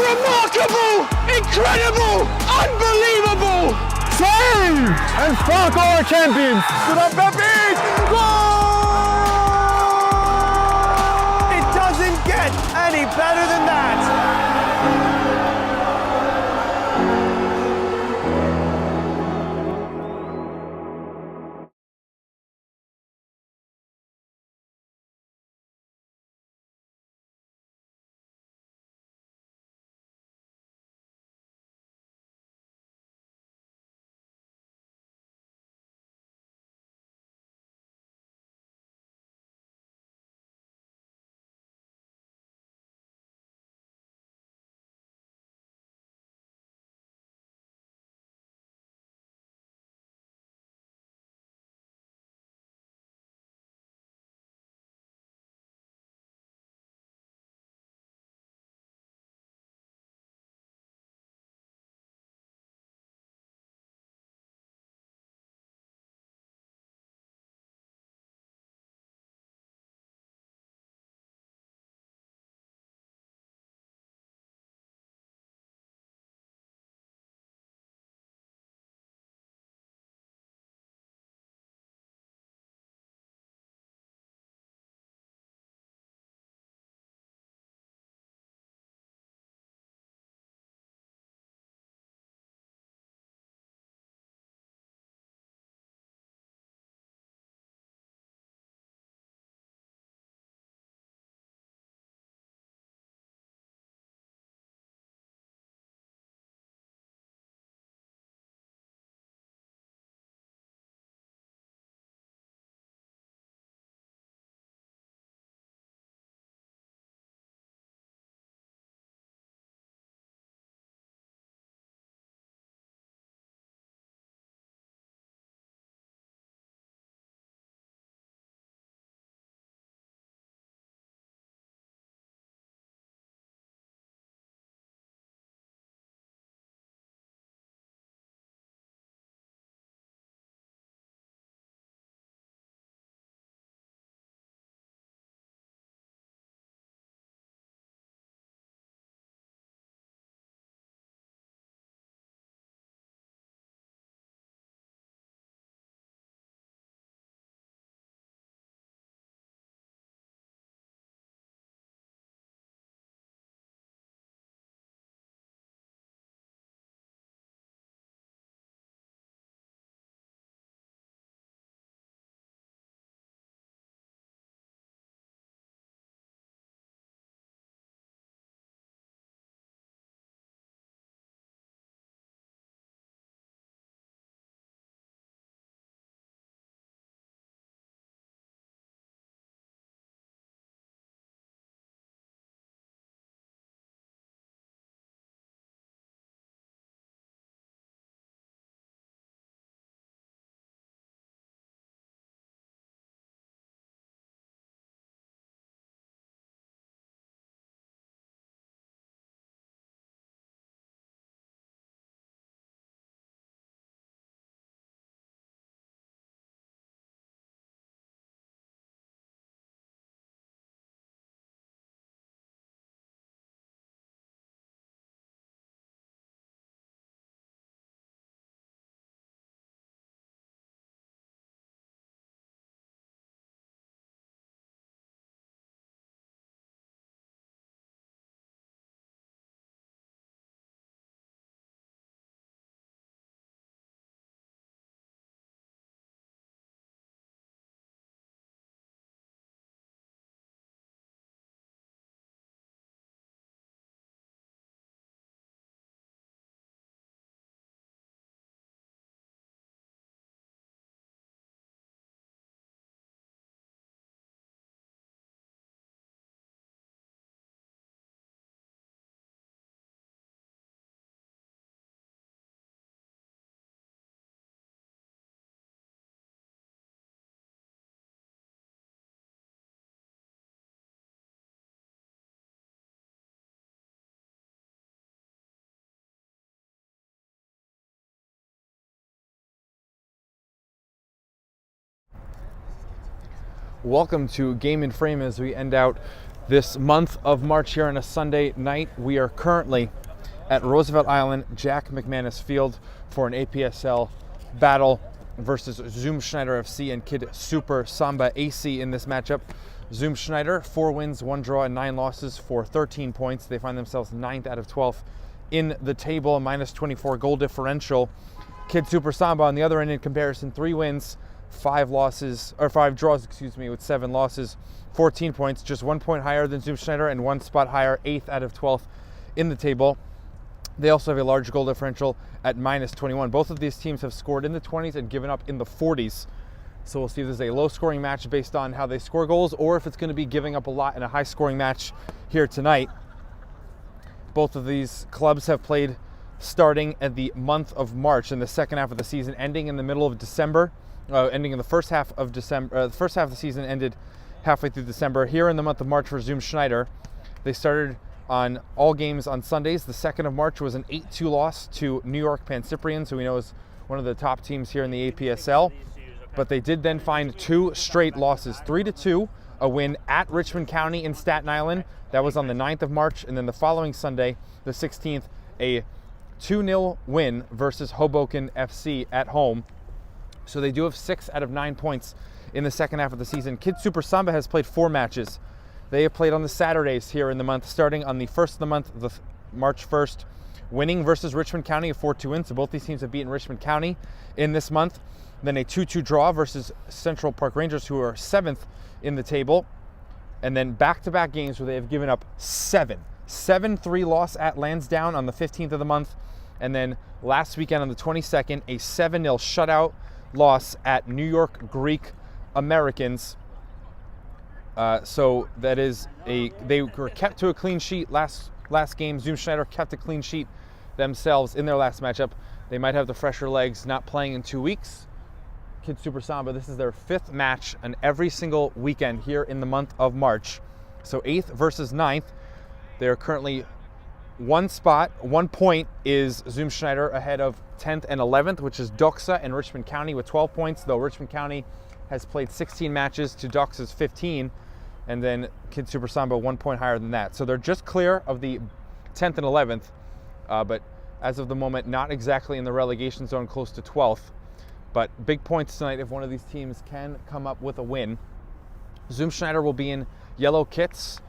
Remarkable! Incredible! Unbelievable! Save! And fuck our champions! Good up, Pepe! Goal! It doesn't get any better than that! Welcome to Game and Frame as we end out this month of March here on a Sunday night. We are currently at Roosevelt Island, Jack McManus Field for an APSL battle versus Zoom Schneider FC and KidSuper Samba AC in this matchup. Zoom Schneider, 4 wins, 1 draw, and 9 losses for 13 points. They find themselves 9th out of 12th in the table, minus 24 goal differential. KidSuper Samba on the other end in comparison, 3 wins, 5 draws, with 7 losses, 14 points, just 1 point higher than Zoom Schneider and 1 spot higher, 8th out of 12th in the table. They also have a large goal differential at minus 21. Both of these teams have scored in the 20s and given up in the 40s. So we'll see if this is a low-scoring match based on how they score goals, or if it's going to be giving up a lot in a high-scoring match here tonight. Both of these clubs have played starting at the month of March in the second half of the season, ending in the middle of December, ending in the first half of December. The first half of the season ended halfway through December. Here in the month of March for Zoom Schneider, they started on all games on Sundays. The 2nd of March was an 8-2 loss to New York Pancyprians, who we know is one of the top teams here in the APSL. But they did then find 2 straight losses, 3-2, a win at Richmond County in Staten Island. That was on the 9th of March. And then the following Sunday, the 16th, a 2-0 win versus Hoboken FC at home. So they do have 6 out of 9 points in the second half of the season. KidSuper Samba has played 4 matches. They have played on the Saturdays here in the month, starting on the 1st of the month, March 1st, winning versus Richmond County, a 4-2 win. So both these teams have beaten Richmond County in this month. Then a 2-2 draw versus Central Park Rangers, who are 7th in the table. And then back-to-back games where they have given up 7-3 loss at Lansdowne on the 15th of the month. And then last weekend on the 22nd, a 7-0 shutout loss at New York Greek Americans. So that is they were kept to a clean sheet last game. Zoom Schneider kept a clean sheet themselves in their last matchup. They might have the fresher legs, not playing in 2 weeks. KidSuper Samba, this is their 5th match on every single weekend here in the month of March. So 8th versus 9th. They're currently 1 point is Zoom Schneider ahead of 10th and 11th, which is Doxa and Richmond County with 12 points, though Richmond County has played 16 matches to Doxa's 15, and then KidSuper Samba 1 point higher than that. So they're just clear of the 10th and 11th, but as of the moment, not exactly in the relegation zone, close to 12th. But big points tonight if one of these teams can come up with a win. Zoom Schneider will be in yellow kits,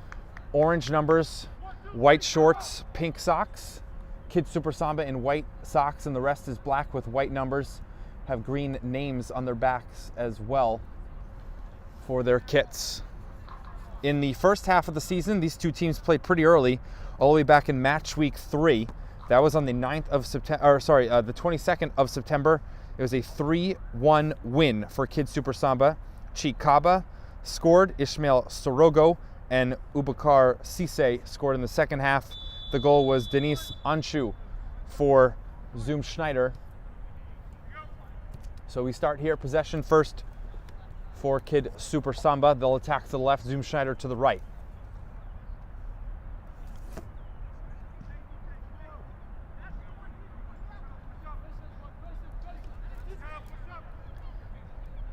orange numbers, white shorts, pink socks. KidSuper Samba in white socks, and the rest is black with white numbers. Have green names on their backs as well for their kits. In the first half of the season, these two teams played pretty early, all the way back in match week 3. That was on the 9th of September, the 22nd of September. It was a 3-1 win for KidSuper Samba. Chikaba scored, Ishmael Sorogo and Ubakar Sise scored in the second half. The goal was Denise Anshu for Zoom Schneider. So we start here, possession first for KidSuper Samba. They'll attack to the left, Zoom Schneider to the right.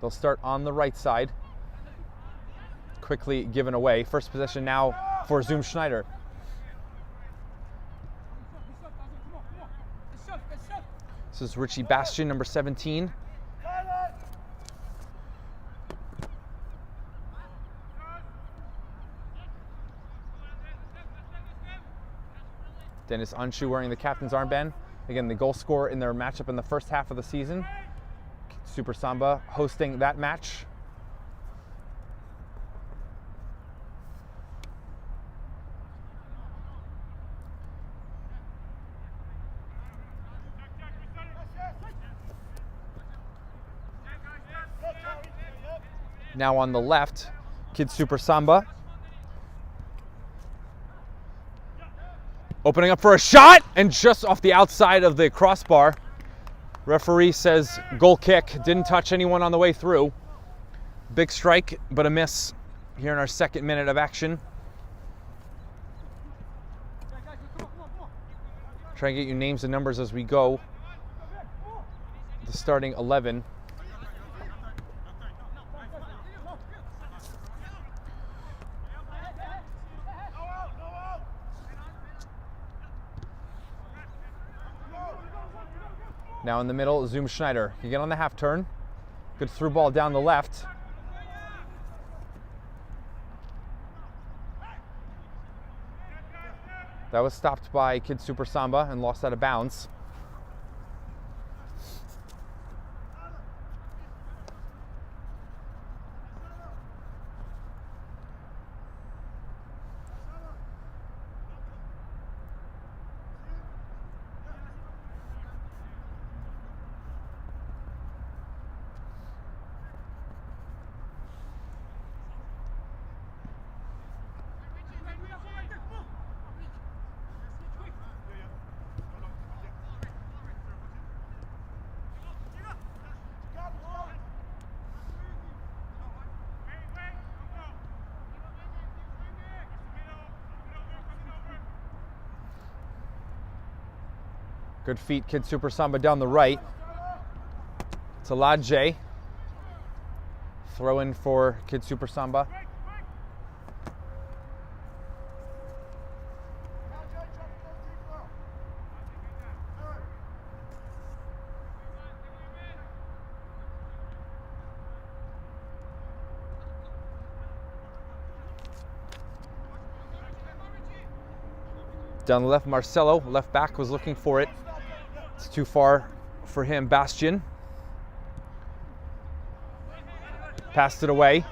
They'll start on the right side. Quickly given away. First possession now for Zoom Schneider. This is Richie Bastian, number 17. Dennis Anshu wearing the captain's armband. Again, the goal scorer in their matchup in the first half of the season. Super Samba hosting that match. Now on the left, KidSuper Samba. Opening up for a shot, and just off the outside of the crossbar. Referee says goal kick, didn't touch anyone on the way through. Big strike, but a miss here in our 2nd minute of action. Try and get you names and numbers as we go. The starting 11. Now in the middle, Zoom Schneider. You get on the half turn. Good through ball down the left. That was stopped by KidSuper Samba and lost out of bounds. Good feet, KidSuper Samba down the right. It's J. Throw in for KidSuper Samba. Down the left, Marcelo, left back, was looking for it. It's too far for him. Bastian passed it away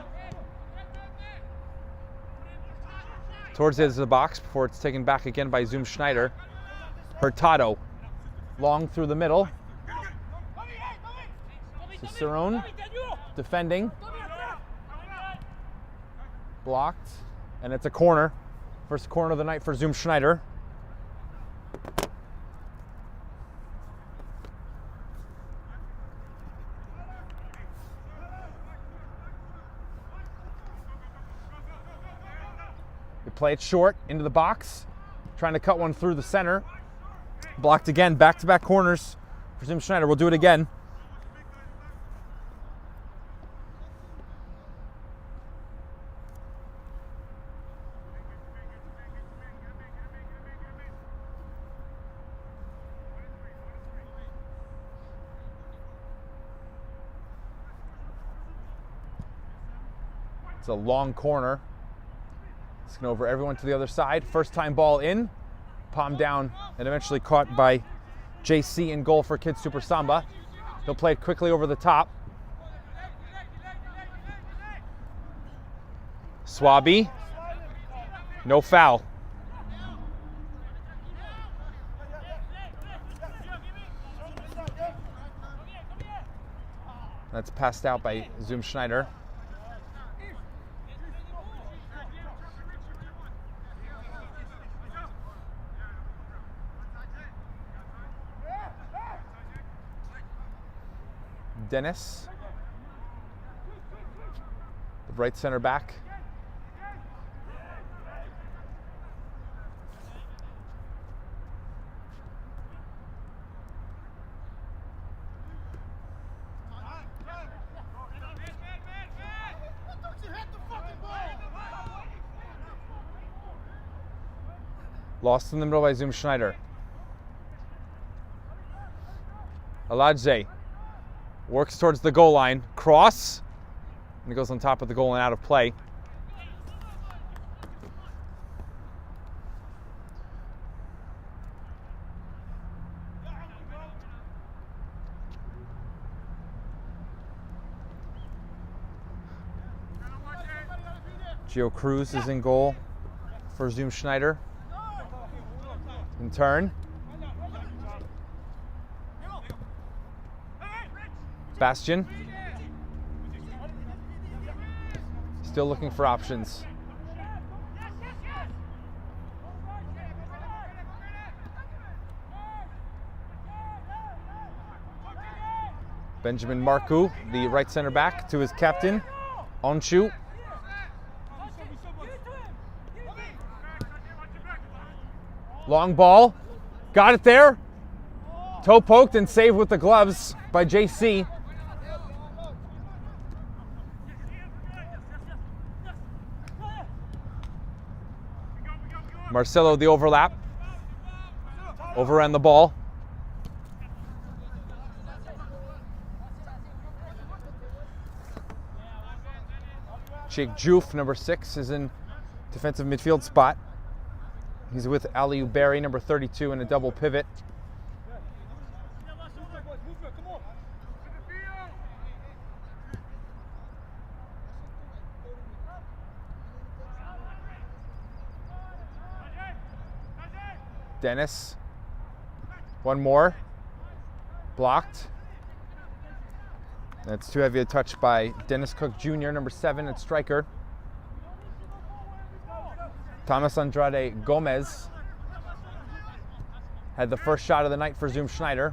towards the edge of the box before it's taken back again by Zoom Schneider. Hurtado, long through the middle. Cicerone defending, blocked, and it's a corner. First corner of the night for Zoom Schneider. They play it short into the box, trying to cut one through the center. Blocked again, back-to-back corners for Zoom Schneider. We'll do it again. It's a long corner. It's going over everyone to the other side. First time ball in, palm down, and eventually caught by JC in goal for KidSuper Samba. He'll play it quickly over the top. Swaby, no foul. That's passed out by Zoom Schneider. Dennis, the right center back. Lost in the middle by Zoom Schneider. Aladze works towards the goal line, cross, and it goes on top of the goal and out of play. Gio Cruz is in goal for Zoom Schneider. In turn. Bastian. Still looking for options. Benjamin Marcu, the right center back, to his captain, Onshu. Long ball, got it there. Toe poked and saved with the gloves by JC. Marcelo, the overlap. Overran the ball. Jake Joof, number 6, is in defensive midfield spot. He's with Aliou Barry, number 32, in a double pivot. Dennis. One more. Blocked. That's too heavy a touch by Dennis Cook Jr., number 7 at striker. Thomas Andrade Gomez had the first shot of the night for Zoom Schneider.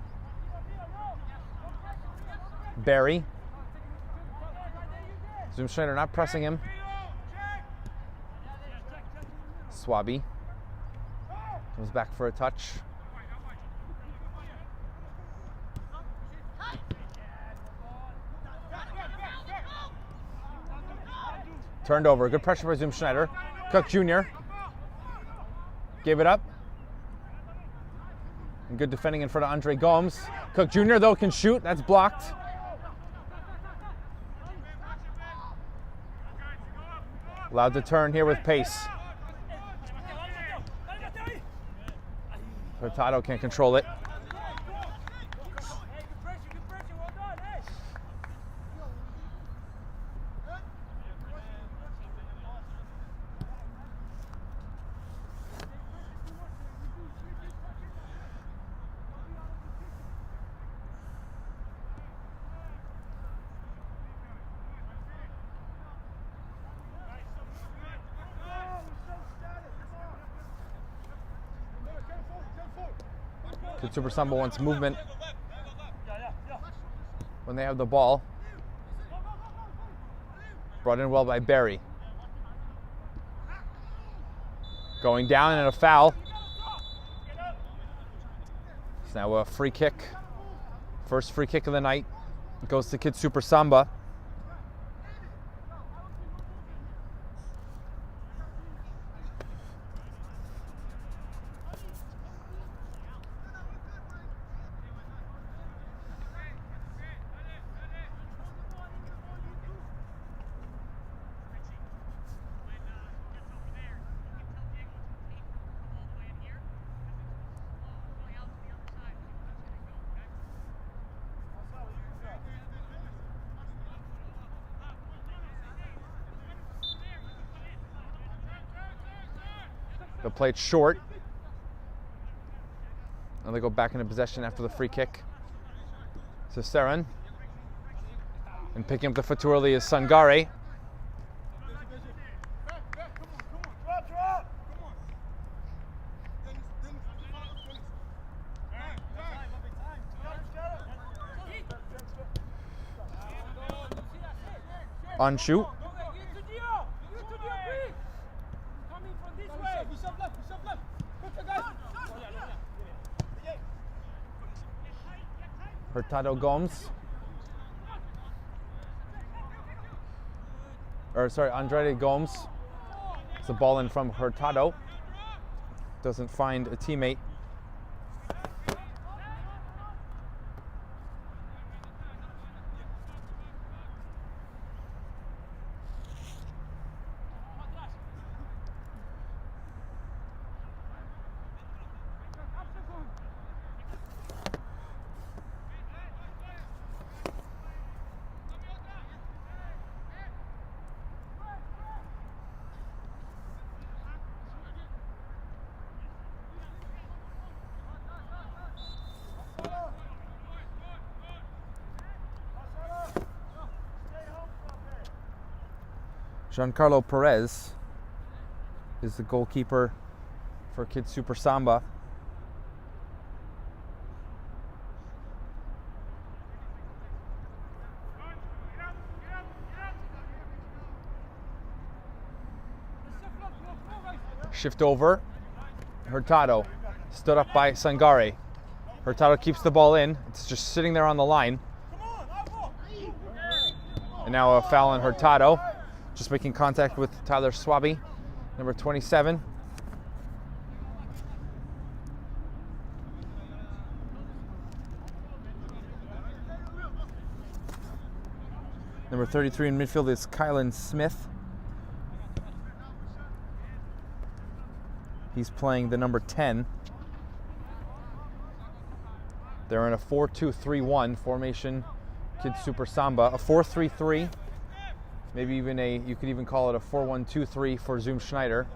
Barry. Zoom Schneider not pressing him. Swaby comes back for a touch. Turned over. Good pressure by Zoom Schneider. Cook Jr. gave it up. And good defending in front of Andre Gomes. Cook Jr. though can shoot. That's blocked. Allowed to turn here with pace. Hurtado can't control it. KidSuper Samba wants movement when they have the ball. Brought in well by Barry. Going down and a foul. It's now a free kick. First free kick of the night. It goes to KidSuper Samba. They'll play it short. And they go back into possession after the free kick. So Seren. And picking up the foot too early is Sangare. On shoot. Hurtado Gomes. Andrade Gomes. It's a ball in from Hurtado. Doesn't find a teammate. Giancarlo Perez is the goalkeeper for KidSuper Samba. Shift over. Hurtado stood up by Sangare. Hurtado keeps the ball in. It's just sitting there on the line. And now a foul on Hurtado. Just making contact with Tyler Swaby, number 27. Number 33 in midfield is Kylan Smith. He's playing the number 10. They're in a 4-2-3-1 formation, KidSuper Samba, a 4-3-3. Maybe even you could even call it a 4-1-2-3 for Zoom Schneider.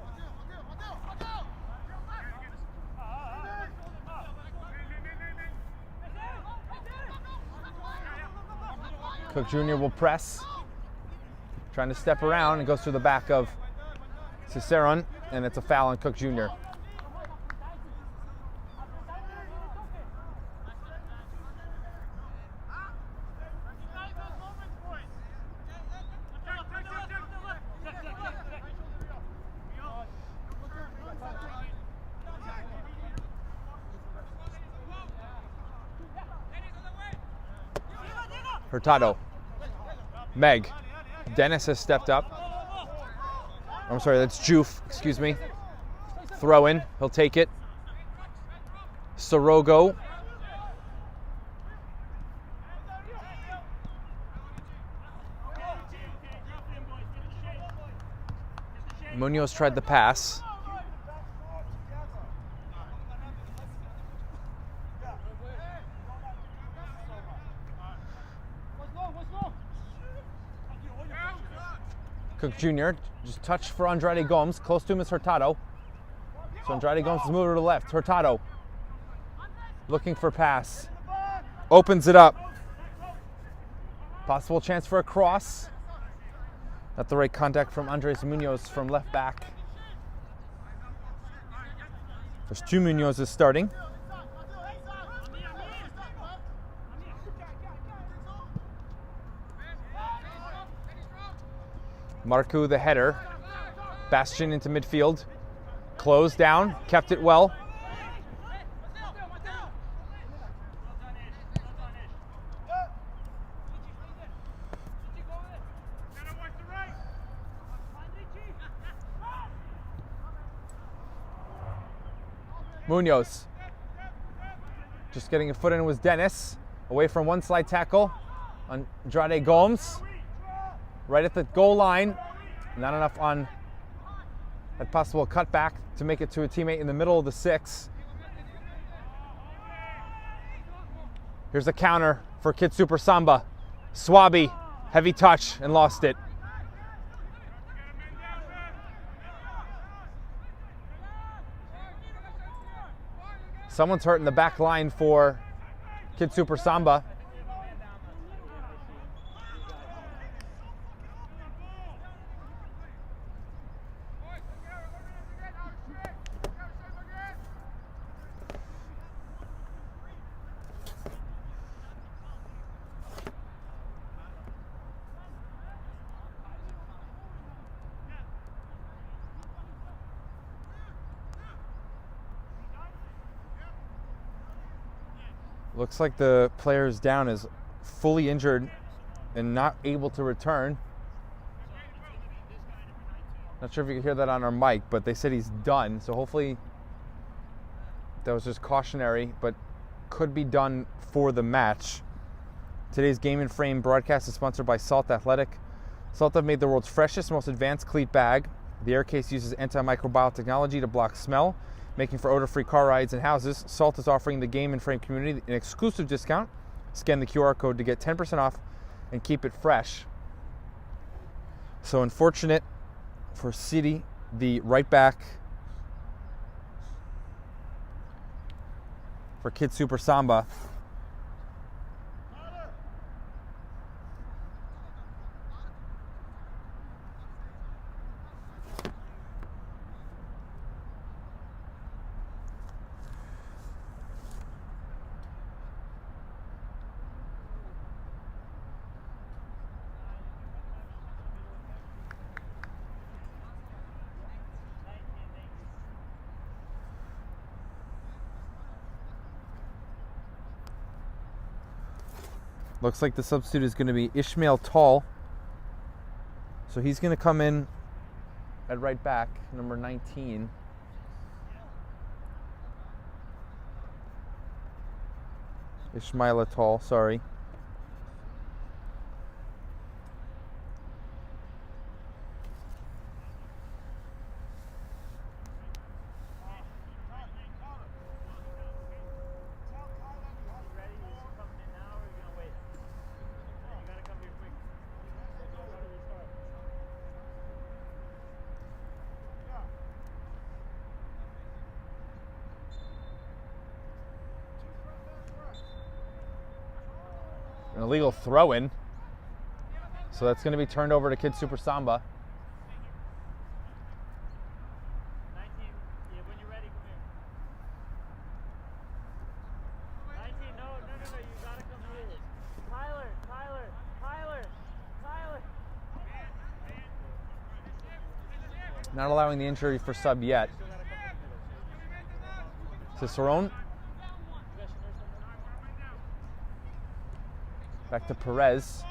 Cook Jr. will press, trying to step around, and goes through the back of Ciceron, and it's a foul on Cook Jr. Hurtado. Meg. Dennis has stepped up. I'm sorry, that's Juf, excuse me. Throw in, he'll take it. Sorogo. Munoz tried the pass. Cook Jr. just touched for Andrade Gomes. Close to him is Hurtado. So Andrade Gomes is moving to the left. Hurtado looking for pass. Opens it up. Possible chance for a cross. Not the right contact from Andres Munoz from left back. There's two Munozes starting. Marcu the header. Bastian into midfield. Closed down, kept it well. Munoz. Just getting a foot in was Dennis. Away from one slide tackle. Andrade Gomes. Right at the goal line. Not enough on that possible cutback to make it to a teammate in the middle of the 6. Here's a counter for KidSuper Samba. Swaby, heavy touch and lost it. Someone's hurt in the back line for KidSuper Samba. Looks like the player's down is fully injured and not able to return. Not sure if you can hear that on our mic, but they said he's done. So hopefully that was just cautionary, but could be done for the match. Today's Game and Frame broadcast is sponsored by Salt Athletic. Salt have made the world's freshest, most advanced cleat bag. The air case uses antimicrobial technology to block smell, making for odor-free car rides and houses. Salt is offering the Game and Frame community an exclusive discount. Scan the QR code to get 10% off and keep it fresh. So unfortunate for City, the right back for KidSuper Samba. Looks like the substitute is going to be Ishmael Tall. So he's going to come in at right back, number 19. Ishmael Tall, sorry. An illegal throw-in. So that's going to be turned over to KidSuper Samba. 19, yeah, when you're ready, come here. 19, no, you gotta come here. Tyler. Not allowing the injury for sub yet. Cicerone. Back to Perez.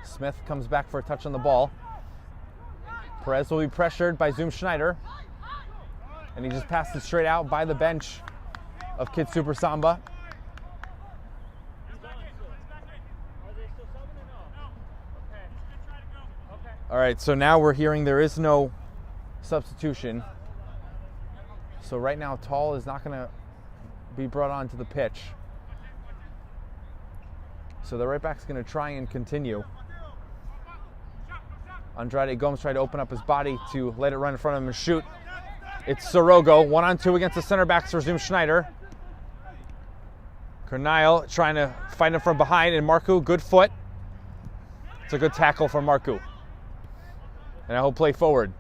Smith comes back for a touch on the ball. Perez will be pressured by Schneider. And he just passed it straight out by the bench of KidSuper Samba. All right, so now we're hearing there is no substitution. So right now, Tall is not going to be brought onto the pitch. So the right back's going to try and continue. Andrade Gomes tried to open up his body to let it run in front of him and shoot. It's Sorogo, 1-on-2 against the center backs for Schneider. Cornile trying to fight him from behind, and Marcu, good foot. It's a good tackle for Marcu. And now he'll play forward.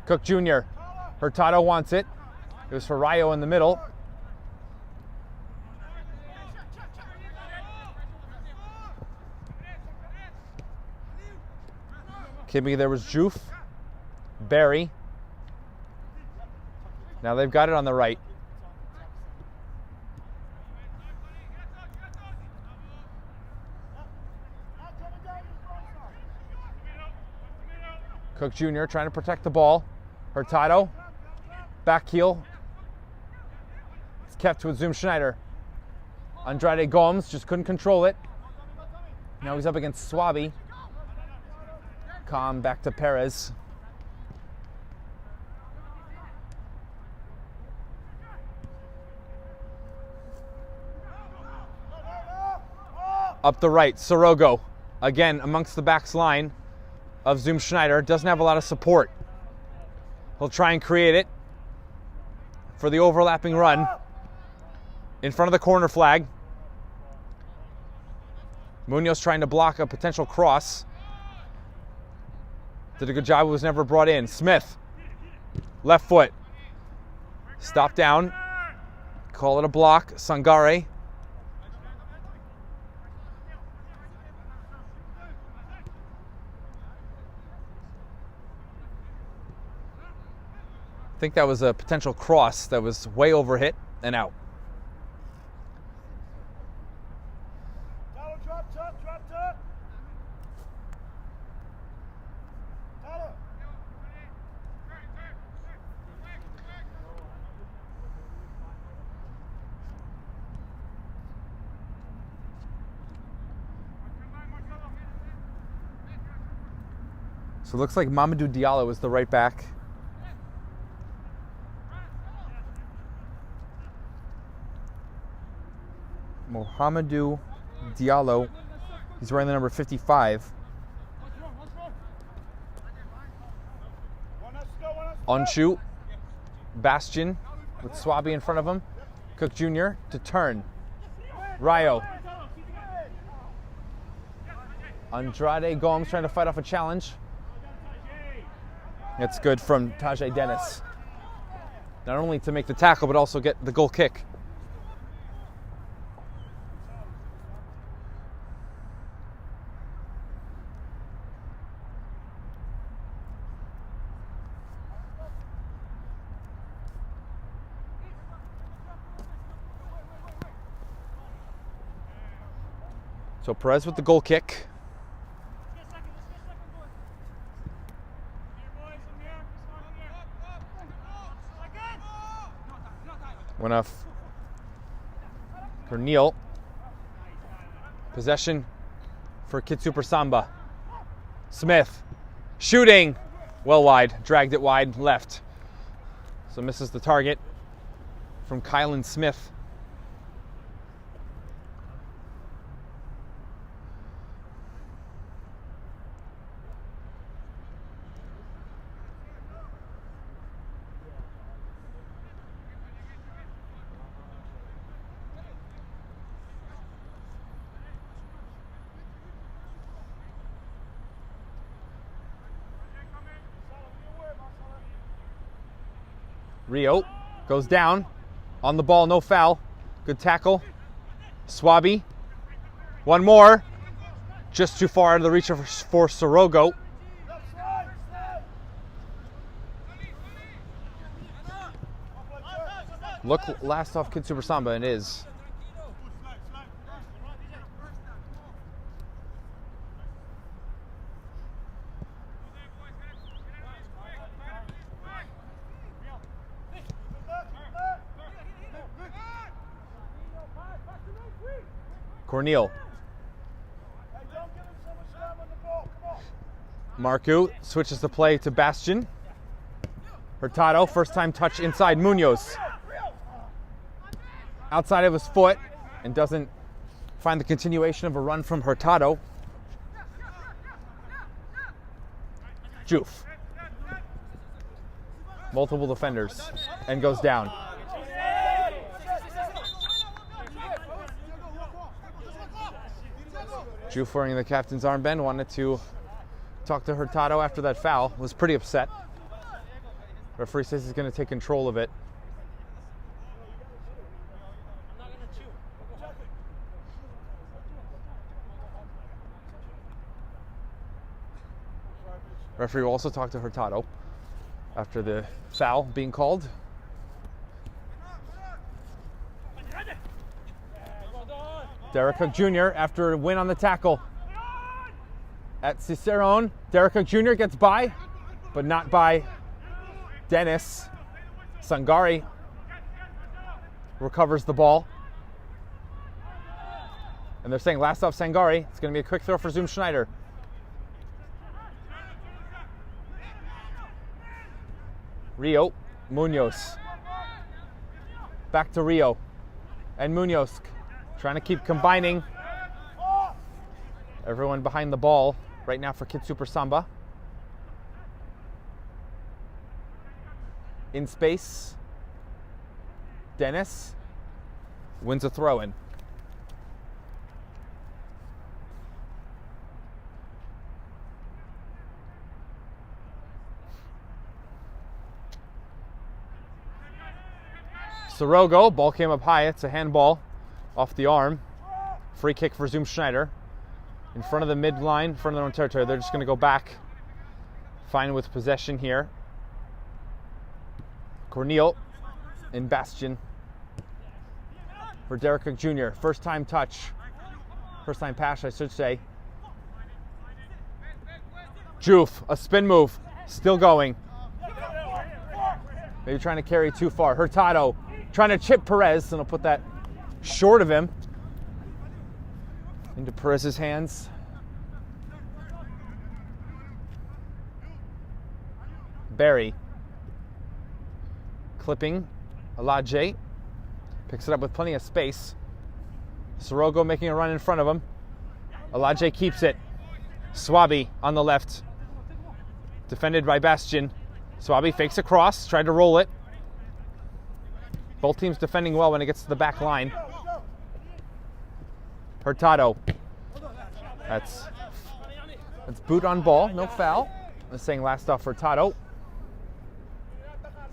Cook Jr. Hurtado wants it. It was for Rayo in the middle. Kimmy, there was Joof. Barry. Now they've got it on the right. Cook Jr. trying to protect the ball. Hurtado. Back heel. It's kept with Schneider. Andrade Gomes just couldn't control it. Now he's up against Swaby. Calm back to Perez. Up the right, Sorogo. Again, amongst the backs line of Schneider. Doesn't have a lot of support. He'll try and create it for the overlapping run. In front of the corner flag. Munoz trying to block a potential cross. Did a good job, it was never brought in. Smith, left foot. Stop down. Call it a block. Sangare. I think that was a potential cross that was way over hit and out. So it looks like Mamadou Diallo is the right back. Mohamedou Diallo, he's wearing the number 55. Onshu, Bastion with Swaby in front of him. Cook Jr. to turn. Rayo. Andrade Gomes trying to fight off a challenge. It's good from Tajay Dennis. Not only to make the tackle, but also get the goal kick. So Perez with the goal kick. Went off for Neal. Possession for KidSuper Samba. Smith shooting well wide, dragged it wide left. So misses the target from Kylan Smith. Rio goes down. On the ball, no foul. Good tackle. Swaby. One more. Just too far out of the reach for Sorogo. Look last off KidSuper Samba, and it is. Corneal. Marcu switches the play to Bastion. Hurtado, first time touch inside Munoz. Outside of his foot, and doesn't find the continuation of a run from Hurtado. Juf. Multiple defenders, and goes down. Juf, wearing the captain's armband, wanted to talk to Hurtado after that foul. Was pretty upset. Referee says he's going to take control of it. Referee will also talk to Hurtado after the foul being called. Derek Cook Jr. after a win on the tackle at Cicerone. Derek Cook Jr. gets by, but not by Dennis. Sangari recovers the ball. And they're saying last off Sangari. It's going to be a quick throw for Zoom Schneider. Rio, Munoz. Back to Rio and Munoz. Trying to keep combining. Everyone behind the ball right now for KidSuper Samba. In space. Dennis wins a throw-in. Sorogo, ball came up high. It's a handball off the arm. Free kick for Zoom Schneider. In front of the midline, in front of their own territory. They're just going to go back. Fine with possession here. Corneal in Bastion for Derek Cook Jr. First time touch. First time pass, I should say. Juf, a spin move. Still going. Maybe trying to carry too far. Hurtado trying to chip Perez, and he'll put that short of him into Perez's hands. Barry clipping Alaje, picks it up with plenty of space. Sorogo making a run in front of him. Alaje keeps it. Swaby on the left, defended by Bastion. Swaby fakes a cross, tried to roll it. Both teams defending well when it gets to the back line. Hurtado. That's boot on ball, no foul. I'm saying last off Hurtado.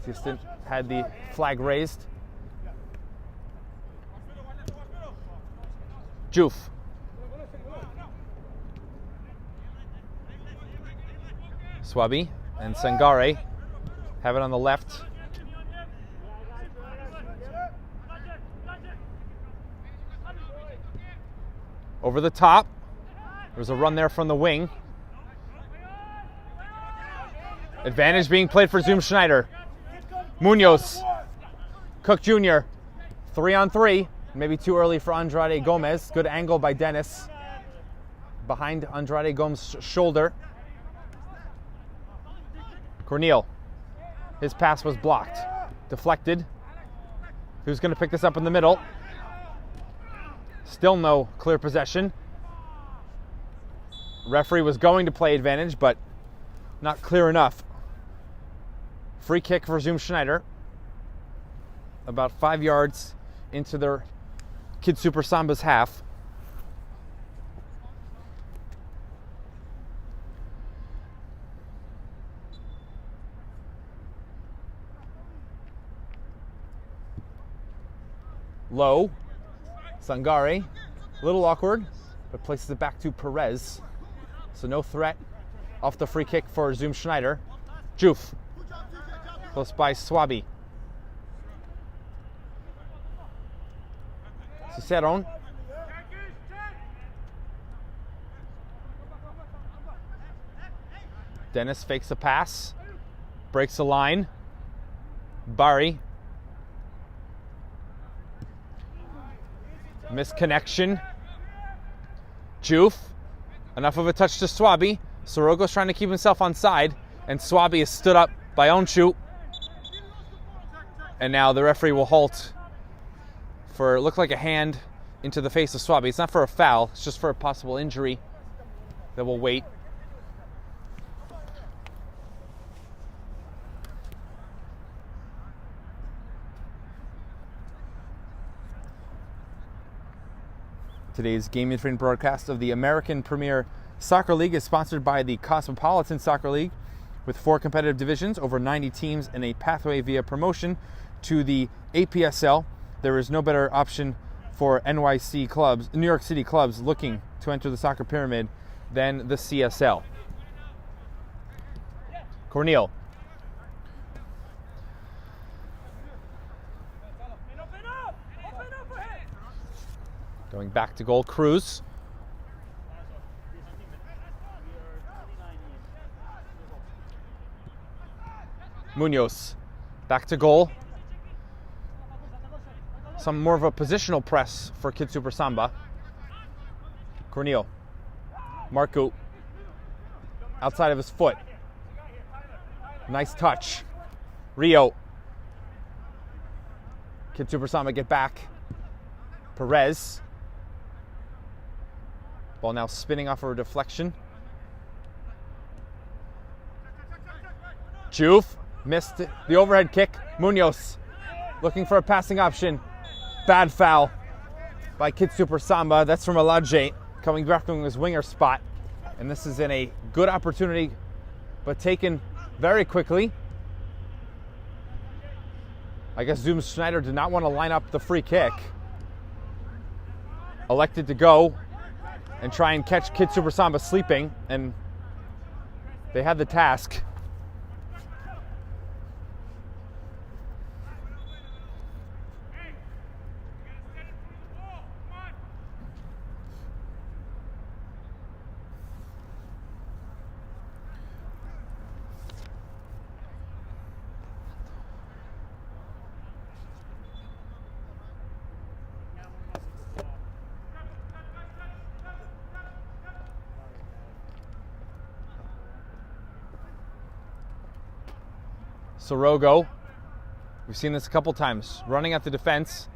Assistant had the flag raised. Juf. Swaby and Sangare have it on the left. Over the top. There's a run there from the wing. Advantage being played for Zoom Schneider. Munoz. Cook Jr. 3-on-3. Maybe too early for Andrade Gomez. Good angle by Dennis. Behind Andrade Gomez's shoulder. Corneal. His pass was blocked. Deflected. Who's going to pick this up in the middle? Still no clear possession. Referee was going to play advantage, but not clear enough. Free kick for Zoom Schneider. About 5 yards into their KidSuper Samba's half. Low. Sangare. A little awkward, but places it back to Perez. So no threat off the free kick for Zoom Schneider. Juf. Close by Swabi. Ciceron. Dennis fakes a pass. Breaks the line. Bari. Misconnection. Juf. Enough of a touch to Swabi. Sorogo's trying to keep himself on side, and Swabi is stood up by Onshu. And now the referee will halt for, it looked like a hand into the face of Swabi. It's not for a foul, it's just for a possible injury that will wait. Today's Game Infringement broadcast of the American Premier Soccer League is sponsored by the Cosmopolitan Soccer League, with 4 competitive divisions, over 90 teams, and a pathway via promotion to the APSL. There is no better option for NYC clubs, New York City clubs looking to enter the soccer pyramid than the CSL. Corneal. Going back to goal, Cruz. Munoz. Back to goal. Some more of a positional press for KidSuper Samba. Corneal. Marco. Outside of his foot. Nice touch. Rio. KidSuper Samba get back. Perez. Ball now spinning off of a deflection. Juf missed the overhead kick. Munoz looking for a passing option. Bad foul by KidSuper Samba. That's from Alaje coming back from his winger spot. And this is in a good opportunity, but taken very quickly. I guess Zoom Schneider did not want to line up the free kick. Elected to go and try and catch KidSuper Samba sleeping, and they had the task. Sorogo, we've seen this a couple times, running at the defense,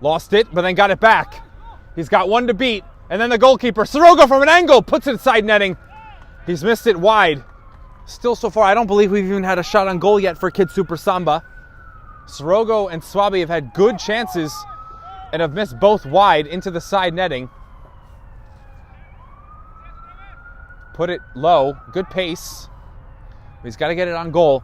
lost it, but then got it back. He's got one to beat, and then the goalkeeper, Sorogo from an angle, puts it side netting. He's missed it wide. Still so far, I don't believe we've even had a shot on goal yet for KidSuper Samba. Sorogo and Swabi have had good chances and have missed both wide into the side netting. Put it low, good pace. He's got to get it on goal.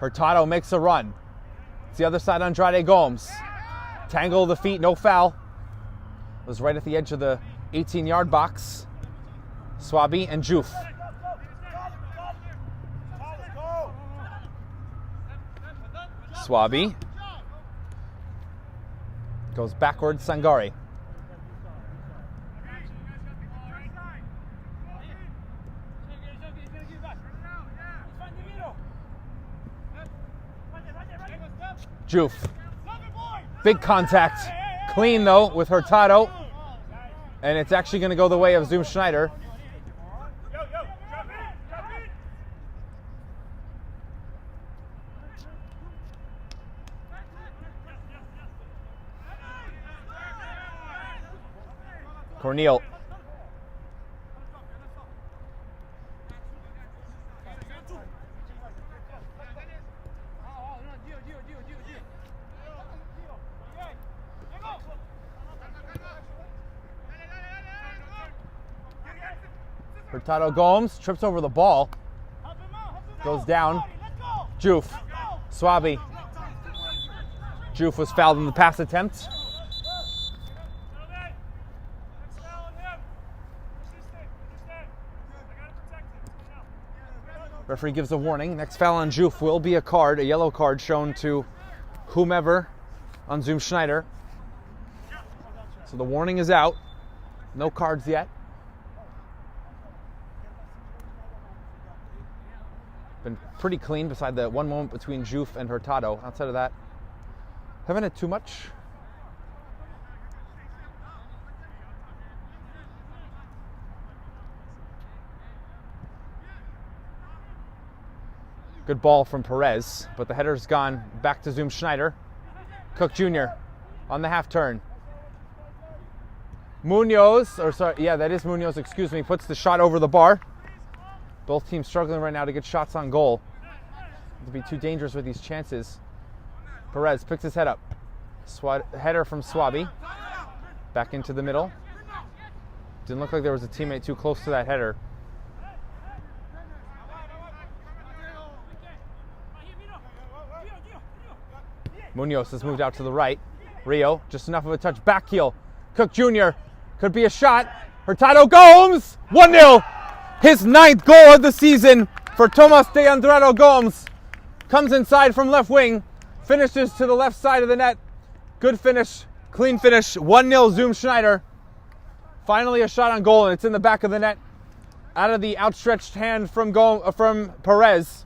Hurtado makes a run. It's the other side, Andrade Gomes. Tangle of the feet, no foul. It was right at the edge of the 18-yard box. Swabi and Juf. Swabi. Goes backwards, Sangare. Juf. Big contact. Clean though with Hurtado. And it's actually going to go the way of Zoom Schneider. Corneal. Hurtado Gomes trips over the ball. Goes down. Juf. Swabi. Juf was fouled in the pass attempt. Referee gives a warning. Next foul on Juf will be a yellow card shown to whomever on Zoom Schneider. So the warning is out. No cards yet. Been pretty clean beside the one moment between Juf and Hurtado. Outside of that, haven't had too much. Good ball from Perez, but the header's gone back to Zoom Schneider. Cook Jr. on the half turn. Munoz, that is Munoz, excuse me, puts the shot over the bar. Both teams struggling right now to get shots on goal. To be too dangerous with these chances. Perez picks his head up. Header from Swabi. Back into the middle. Didn't look like there was a teammate too close to that header. Munoz has moved out to the right. Rio, just enough of a touch. Back heel. Cook Jr. Could be a shot. Hurtado Gomes! 1-0. His 9th goal of the season for Tomas de Andrade Gomes. Comes inside from left wing. Finishes to the left side of the net. Good finish. Clean finish. 1-0 Zoom Schneider. Finally a shot on goal, and it's in the back of the net. Out of the outstretched hand from Perez.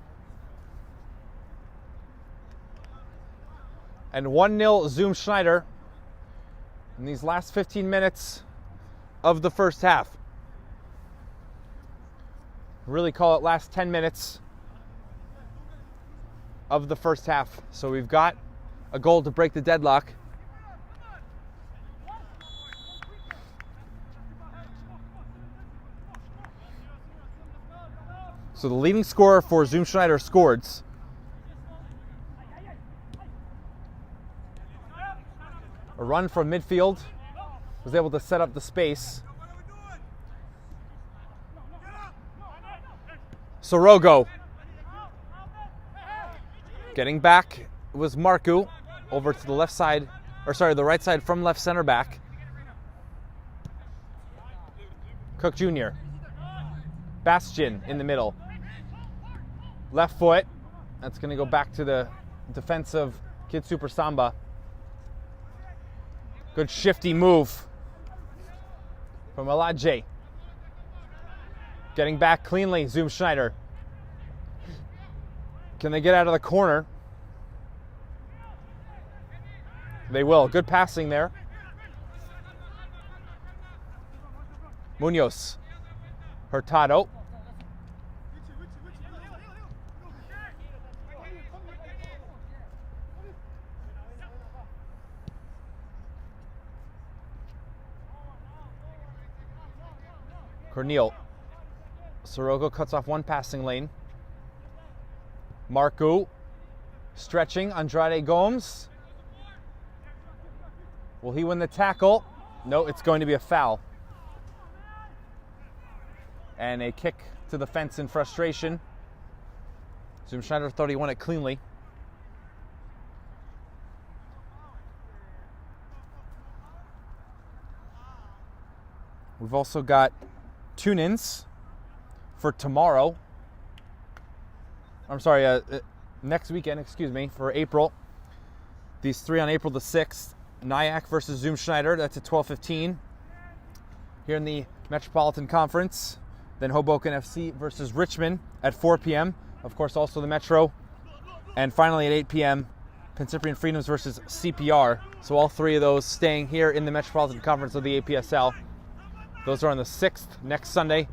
And 1-0 Zoom Schneider in these last 15 minutes of the first half. Really call it last 10 minutes of the first half. So we've got a goal to break the deadlock. So the leading scorer for Zoom Schneider scored. A run from midfield, was able to set up the space. Sorogo. Getting back was Marcu over to the left side, the right side from left center back. Cook Jr. Bastian in the middle. Left foot. That's going to go back to the defensive KidSuper Samba. Good shifty move from Alaje. Getting back cleanly, Zoom Schneider. Can they get out of the corner? They will. Good passing there. Munoz. Hurtado. Corneal. Sorogo cuts off one passing lane. Marcu. Stretching. Andrade Gomes. Will he win the tackle? No, it's going to be a foul. And a kick to the fence in frustration. Zoom Schneider thought he won it cleanly. We've also got tune-ins for tomorrow. I'm sorry, next weekend, for April. These three on April the 6th. Nyack versus Zoom Schneider, that's at 12:15. Here in the Metropolitan Conference. Then Hoboken FC versus Richmond at 4 p.m. Of course, also the Metro. And finally at 8 p.m., Prince Freedoms versus CPR. So all three of those staying here in the Metropolitan Conference of the APSL. Those are on the 6th, next Sunday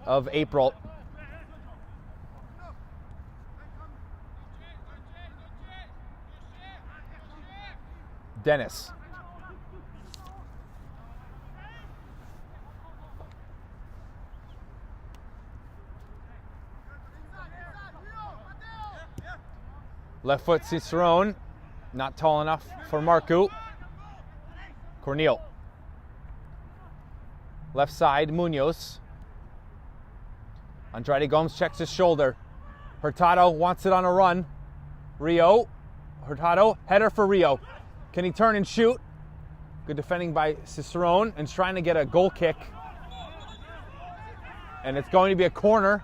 of April. Dennis. Left foot Cicerone, not tall enough for Marcu. Corneal. Left side Munoz. Andrade Gomes checks his shoulder. Hurtado wants it on a run. Rio. Hurtado, header for Rio. Can he turn and shoot? Good defending by Cicerone, and trying to get a goal kick. And it's going to be a corner.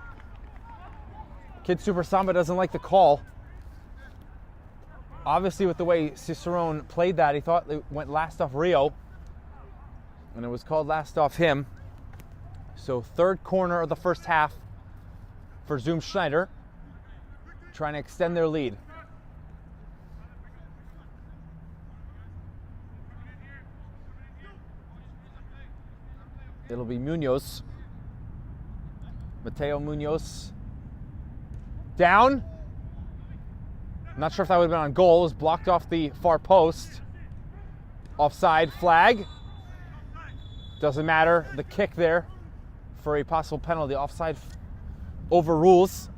KidSuper Samba doesn't like the call. Obviously, with the way Cicerone played that, he thought it went last off Rio. And it was called last off him. So third corner of the first half for Schneider, trying to extend their lead. It'll be Munoz. Mateo Munoz. Down. Not sure if that would have been on goal. It was blocked off the far post. Offside flag. Doesn't matter. The kick there for a possible penalty. Offside overrules.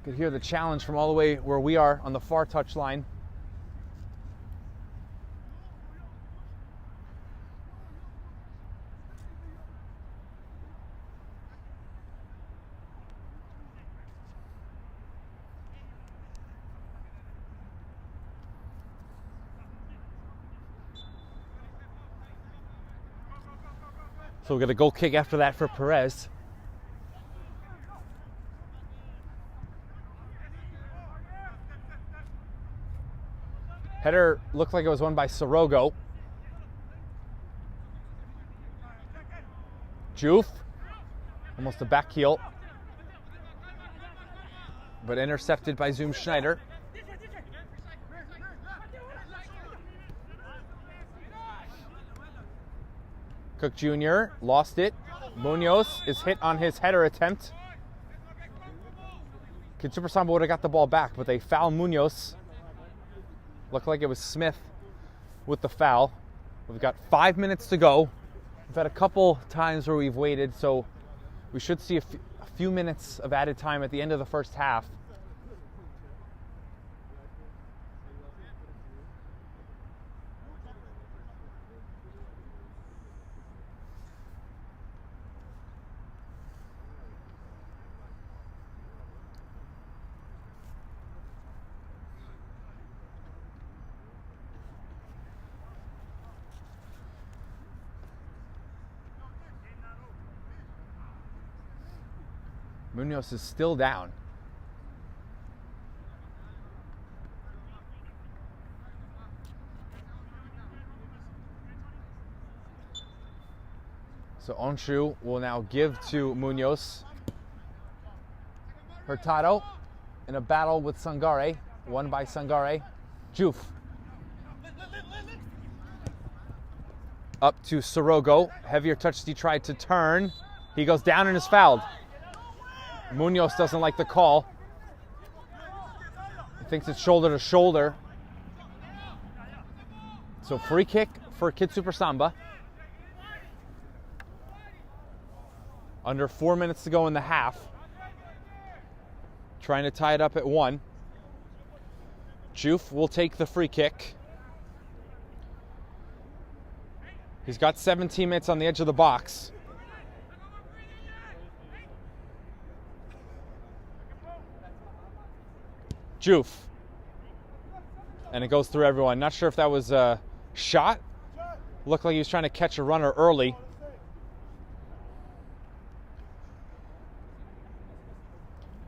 Could hear the challenge from all the way where we are on the far touch line. So we'll get a goal kick after that for Perez. Header looked like it was won by Sorogo. Juf, almost a back heel, but intercepted by Schneider. Cook Jr. lost it. Munoz is hit on his header attempt. KidSuper Samba would have got the ball back, but they foul Munoz. Looked like it was Smith with the foul. We've got 5 minutes to go. We've had a couple times where we've waited, so we should see a few minutes of added time at the end of the first half. Munoz is still down. So Onshu will now give to Munoz. Hurtado in a battle with Sangare, won by Sangare. Juf. Up to Sorogo. Heavier touch, he tried to turn. He goes down and is fouled. Munoz doesn't like the call. He thinks it's shoulder to shoulder. So free kick for KidSuper Samba. Under 4 minutes to go in the half. Trying to tie it up at 1. Juf will take the free kick. He's got 17 minutes on the edge of the box. Juf. And it goes through everyone. Not sure if that was a shot. Looked like he was trying to catch a runner early.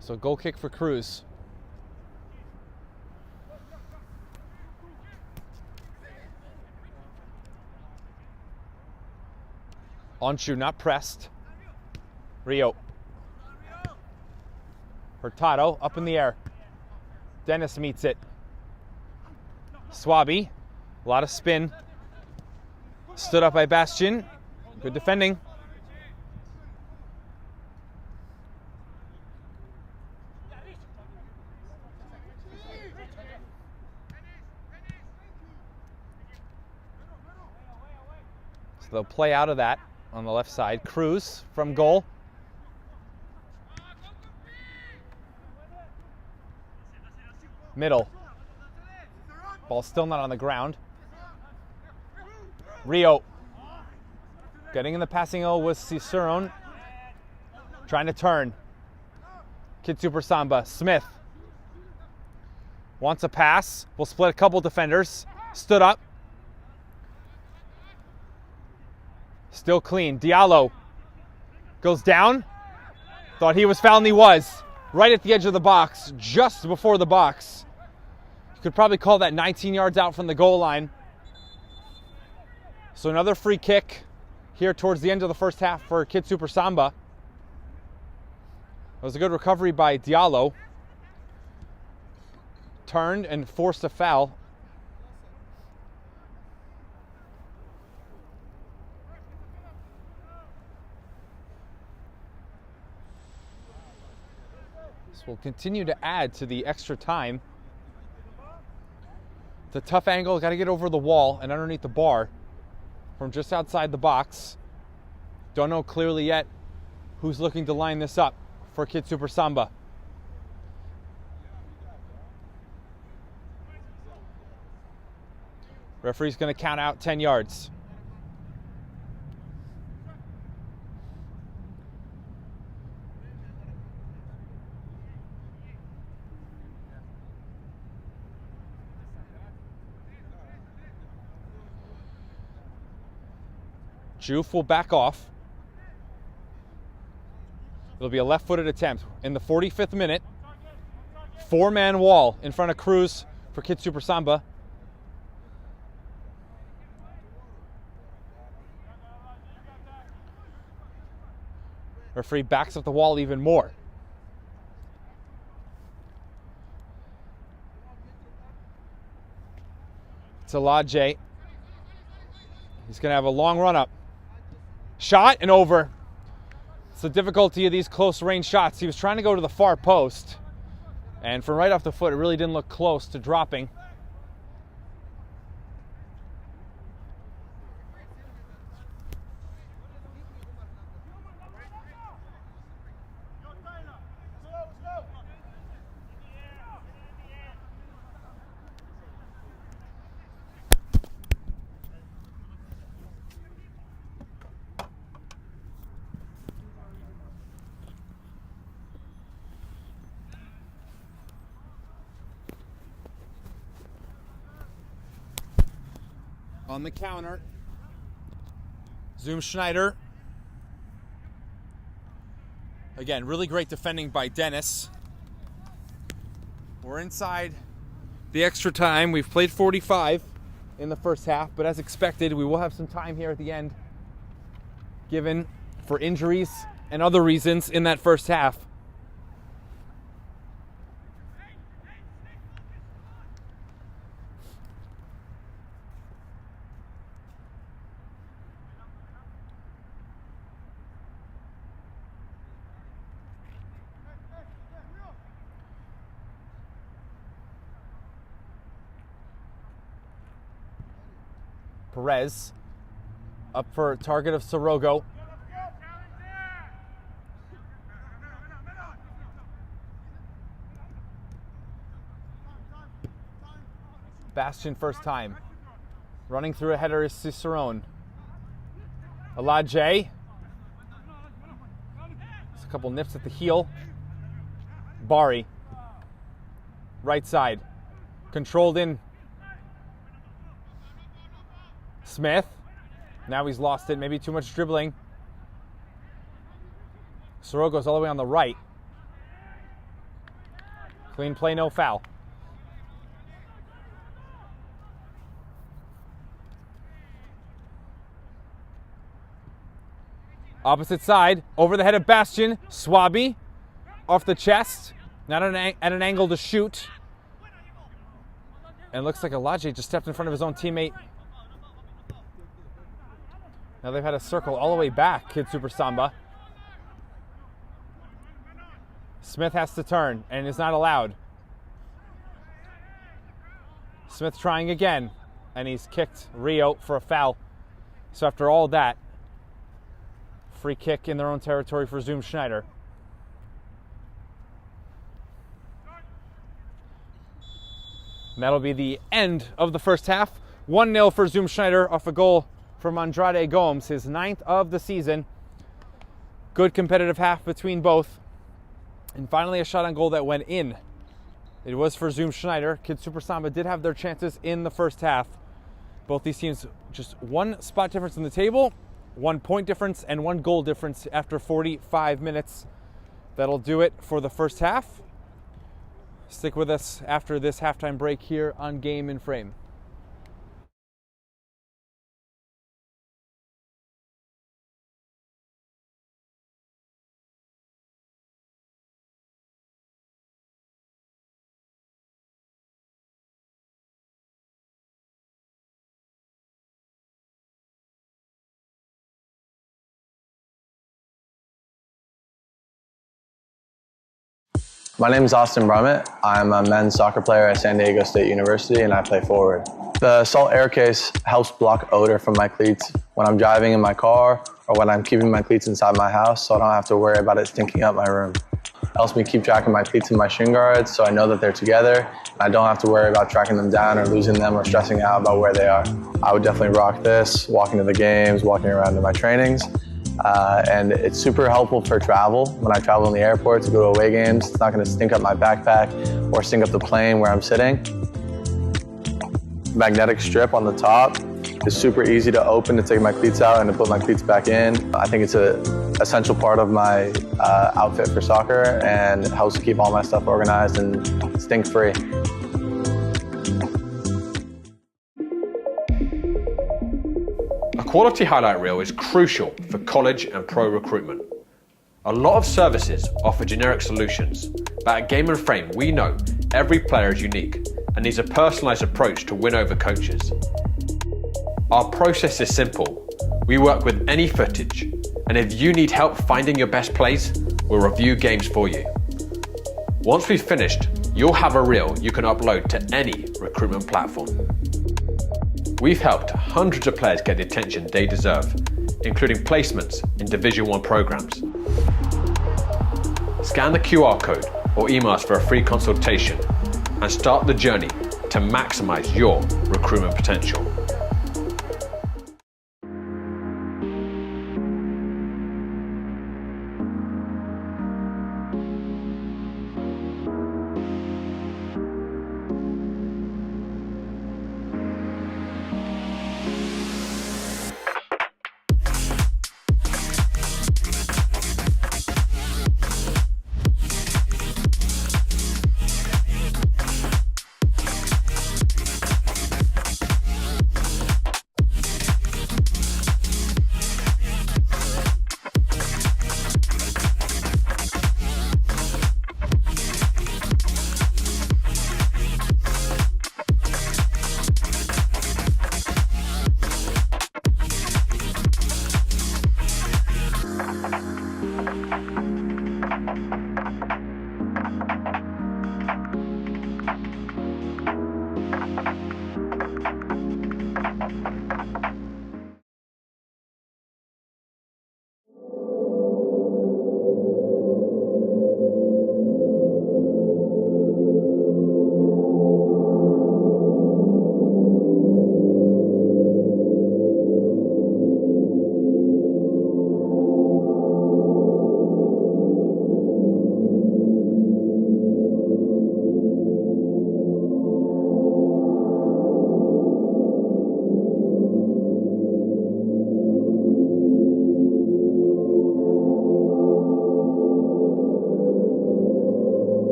So goal kick for Cruz. Onshu not pressed. Rio. Hurtado up in the air. Dennis meets it. Swaby, a lot of spin. Stood up by Bastian. Good defending. So they'll play out of that on the left side. Cruz from goal. Middle. Ball still not on the ground. Rio. Getting in the passing O was Cicerone. Trying to turn. KidSuper Samba. Smith wants a pass. Will split a couple defenders. Stood up. Still clean. Diallo goes down. Thought he was fouled, and he was. Right at the edge of the box, just before the box. You could probably call that 19 yards out from the goal line. So another free kick here towards the end of the first half for KidSuper Samba. It was a good recovery by Diallo. Turned and forced a foul. This will continue to add to the extra time. It's a tough angle, got to get over the wall and underneath the bar from just outside the box. Don't know clearly yet who's looking to line this up for KidSuper Samba. Referee's going to count out 10 yards. Juf will back off. It'll be a left-footed attempt. In the 45th minute, four-man wall in front of Cruz for KidSuper Samba. Referee backs up the wall even more. Talaje. He's going to have a long run-up. Shot and over. It's the difficulty of these close-range shots. He was trying to go to the far post. And from right off the foot, it really didn't look close to dropping. On the counter, Schneider. Again, really great defending by Dennis. We're inside the extra time. We've played 45 in the first half, but as expected, we will have some time here at the end, given for injuries and other reasons in that first half. Perez up for a target of Sorogo. Bastion first time. Running through a header is Cicerone. Alaje. Just a couple nips at the heel. Bari. Right side. Controlled in. Smith. Now he's lost it. Maybe too much dribbling. Sorogo's all the way on the right. Clean play, no foul. Opposite side, over the head of Bastion. Swaby off the chest. Not at an angle to shoot. And looks like Alaje just stepped in front of his own teammate. Now they've had a circle all the way back, KidSuper Samba. Smith has to turn and is not allowed. Smith trying again, and he's kicked Rio for a foul. So after all that, free kick in their own territory for Schneider. And that'll be the end of the first half. 1-0 for Schneider off a goal from Andrade Gomes, his 9th of the season. Good competitive half between both. And finally, a shot on goal that went in. It was for Zoom Schneider. KidSuper Samba did have their chances in the first half. Both these teams just one spot difference in the table, 1 point difference, and 1 goal difference after 45 minutes. That'll do it for the first half. Stick with us after this halftime break here on Game in Frame. My name is Austin Brummett. I'm a men's soccer player at San Diego State University and I play forward. The Salt Air Case helps block odor from my cleats when I'm driving in my car or when I'm keeping my cleats inside my house, so I don't have to worry about it stinking up my room. It helps me keep track of my cleats and my shin guards so I know that they're together and I don't have to worry about tracking them down or losing them or stressing out about where they are. I would definitely rock this, walking to the games, walking around to my trainings. And it's super helpful for travel. When I travel in the airport to go to away games, it's not going to stink up my backpack or stink up the plane where I'm sitting. Magnetic strip on the top is super easy to open to take my cleats out and to put my cleats back in. I think it's an essential part of my outfit for soccer and it helps keep all my stuff organized and stink-free. A quality highlight reel is crucial for college and pro recruitment. A lot of services offer generic solutions, but at Game and Frame we know every player is unique and needs a personalised approach to win over coaches. Our process is simple. We work with any footage, and if you need help finding your best plays, we'll review games for you. Once we've finished, you'll have a reel you can upload to any recruitment platform. We've helped hundreds of players get the attention they deserve, including placements in Division 1 programs. Scan the QR code or email us for a free consultation and start the journey to maximize your recruitment potential.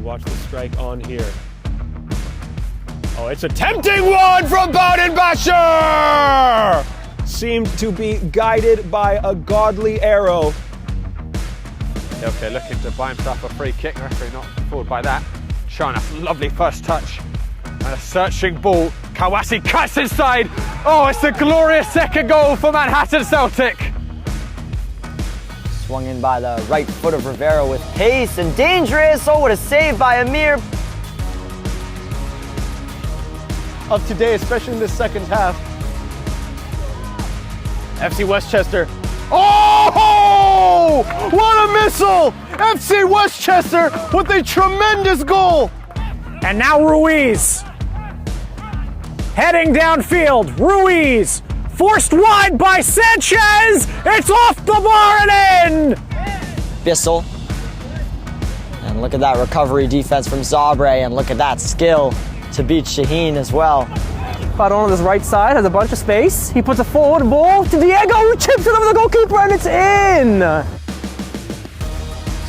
Watch the strike on here. Oh, it's a tempting one from Baudenbacher! Seemed to be guided by a godly arrow. Okay, looking to buy himself a free kick. Referee not fooled by that. Showing us lovely first touch. And a searching ball. Kawasi cuts inside. Oh, it's a glorious second goal for Manhattan Celtic. Swung in by the right foot of Rivera with pace and dangerous. Oh, what a save by Amir. Of today, especially in the second half. FC Westchester. Oh! What a missile! FC Westchester with a tremendous goal. And now Ruiz. Heading downfield, Ruiz. Forced wide by Sanchez. It's off the bar and in. Bissell. And look at that recovery defense from Zabre, and look at that skill to beat Shaheen as well. But on his right side has a bunch of space. He puts a forward ball to Diego, who chips it over the goalkeeper, and it's in.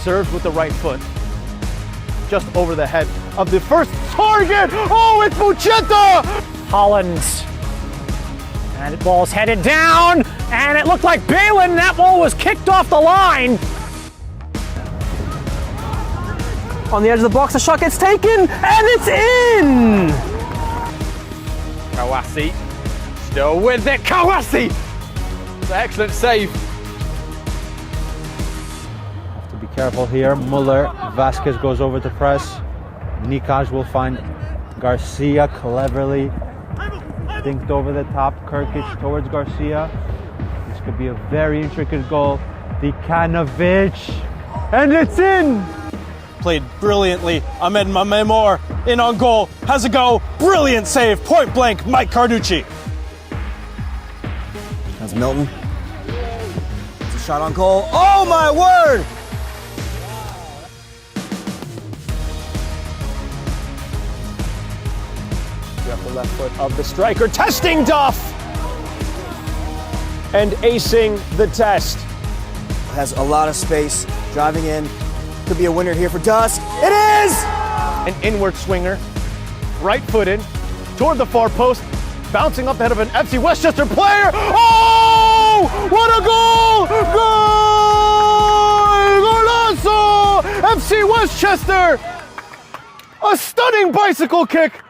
Served with the right foot. Just over the head of the first target. Oh, it's Buchetta! Holland. And the ball's headed down, and it looked like Balin. That ball was kicked off the line. On the edge of the box, the shot gets taken, and it's in! Kawasi. Still with it. Kawasi! It's an excellent save. Have to be careful here. Muller, Vasquez goes over to press. Nikaj will find Garcia cleverly. Dinked over the top. Kirkic towards Garcia. This could be a very intricate goal. Dikanovic. And it's in! Played brilliantly. Ahmed Mamemor in on goal. Has a go. Brilliant save. Point blank. Mike Carducci. That's Milton. It's a shot on goal. Oh my word! Off the left foot of the striker, testing Duff! And acing the test. Has a lot of space. Driving in. Could be a winner here for Dusk. It is! An inward swinger. Right footed. Toward the far post. Bouncing up ahead of an FC Westchester player. Oh! What a goal! Goal! Golazo! FC Westchester! A stunning bicycle kick.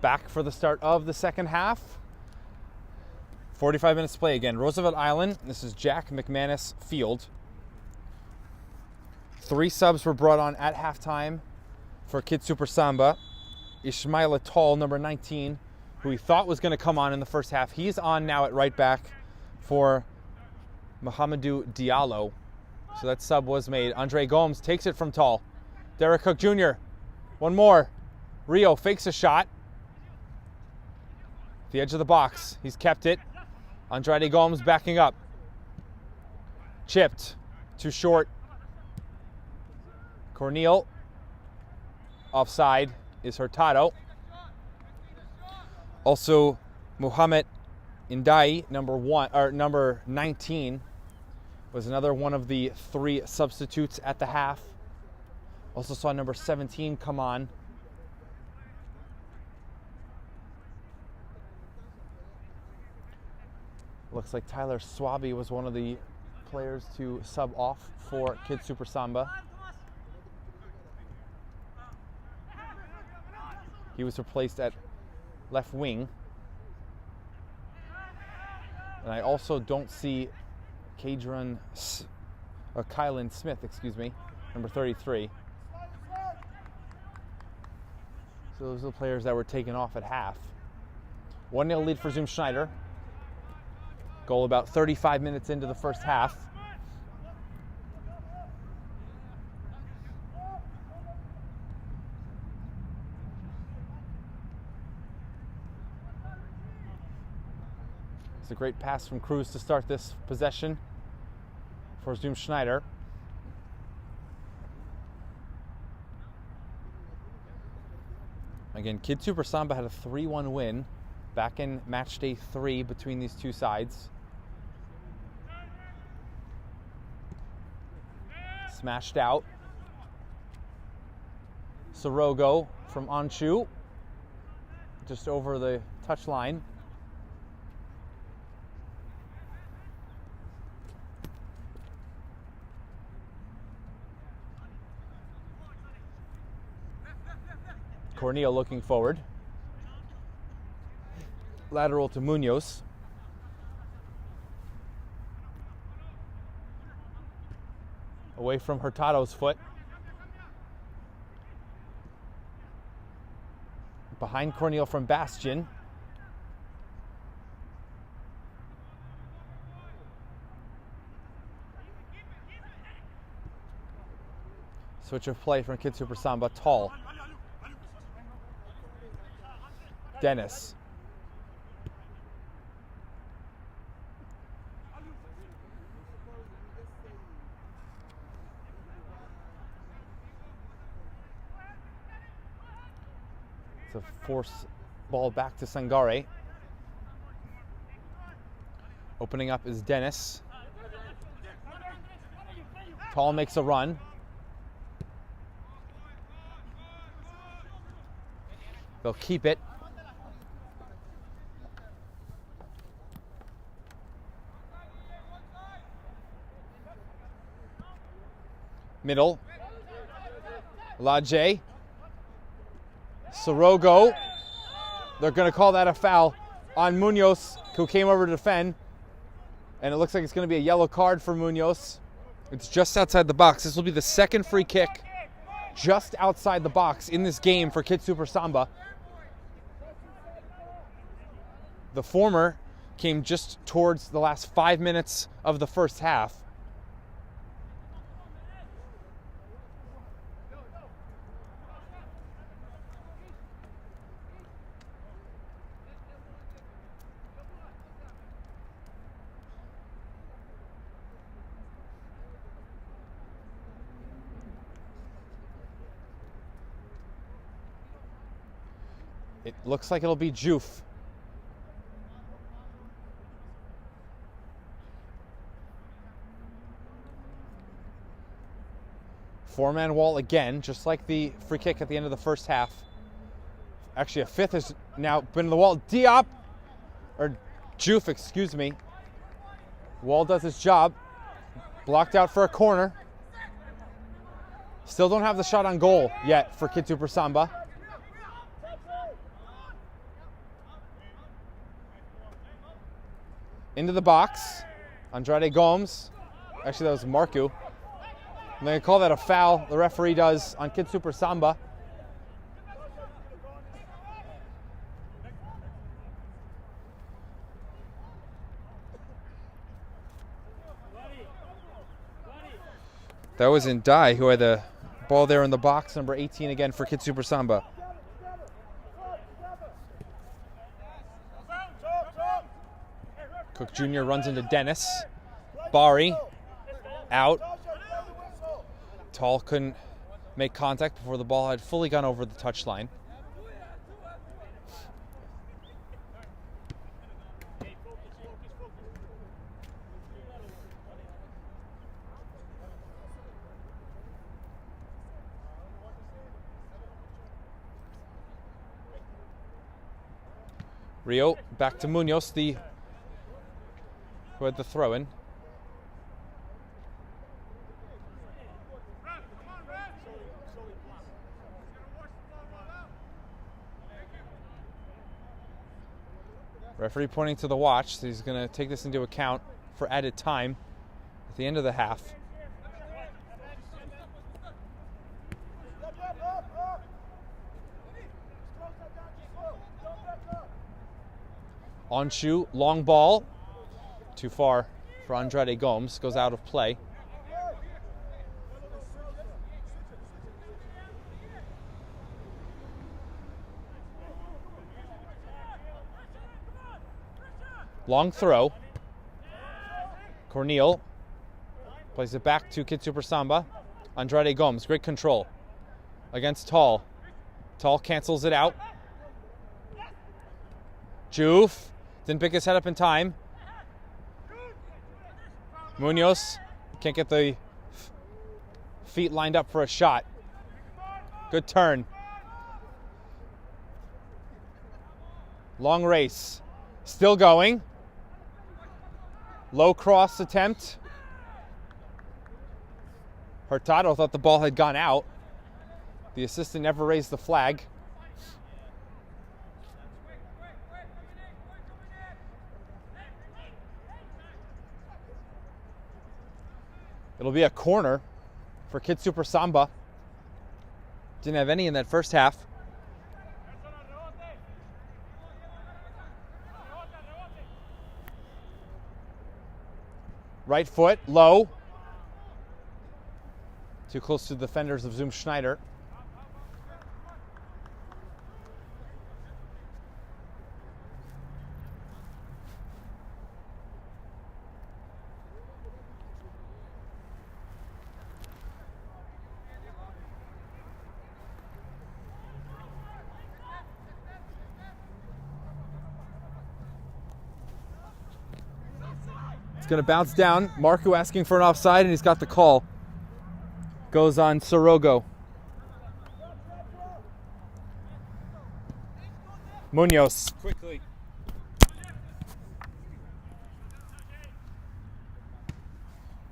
Back for the start of the second half. 45 minutes to play again. Roosevelt Island. This is Jack McManus Field. 3 subs were brought on at halftime for KidSuper Samba, Ismaila Tall, number 19, who he thought was going to come on in the first half. He's on now at right back for Mohamedou Diallo. So that sub was made. Andre Gomes takes it from Tall. Derek Cook Jr. One more. Rio fakes a shot. The edge of the box. He's kept it. Andrade Gomes backing up. Chipped. Too short. Corneal. Offside is Hurtado. Also, Muhammad Indai, number 19, was another one of the 3 substitutes at the half. Also saw number 17 come on. Looks like Tyler Swaby was one of the players to sub off for KidSuper Samba. He was replaced at left wing. And I also don't see Kylan Smith, number 33. So those are the players that were taken off at half. 1-0 lead for Zoom Schneider. Goal about 35 minutes into the first half. It's a great pass from Cruz to start this possession for Zoom Schneider. Again, KidSuper Samba had a 3-1 win back in match day 3 between these two sides. Smashed out. Sorogo from Anshu, just over the touch line. Corneal looking forward. Lateral to Munoz. Away from Hurtado's foot. Behind Corneal from Bastian. Switch of play from KidSuper Samba. Tall. Dennis. It's a force ball back to Sangare. Opening up is Dennis. Tall makes a run. They'll keep it. Middle. Lajay. Sorogo. They're going to call that a foul on Munoz, who came over to defend. And it looks like it's going to be a yellow card for Munoz. It's just outside the box. This will be the second free kick just outside the box in this game for KidSuper Samba. The former came just towards the last 5 minutes of the first half. It looks like it'll be Juf. Four-man wall again, just like the free kick at the end of the first half. Actually, a fifth has now been in the wall. Diop, or Juf, excuse me. Wall does his job. Blocked out for a corner. Still don't have the shot on goal yet for KidSuper Samba. Into the box. Andrade Gomes. Actually, that was Marcu. I'm going to call that a foul. The referee does on KidSuper Samba. That was in Dai, who had the ball there in the box, number 18 again for KidSuper Samba. Cook Jr. runs into Dennis. Bari out. Tall couldn't make contact before the ball had fully gone over the touchline. Rio back to Munoz, who had the throw-in. Referee pointing to the watch, so he's going to take this into account for added time at the end of the half. Onshu, long ball. Too far for Andrade Gomes, goes out of play. Long throw. Corneal plays it back to KidSuper Samba. Andrade Gomes, great control against Tall. Tall cancels it out. Juf didn't pick his head up in time. Munoz can't get the feet lined up for a shot. Good turn. Long race. Still going. Low cross attempt. Hurtado thought the ball had gone out. The assistant never raised the flag. It'll be a corner for KidSuper Samba. Didn't have any in that first half. Right foot, low. Too close to the defenders of Schneider. Going to bounce down. Marku asking for an offside, and he's got the call. Goes on Sorogo. Munoz. Quickly.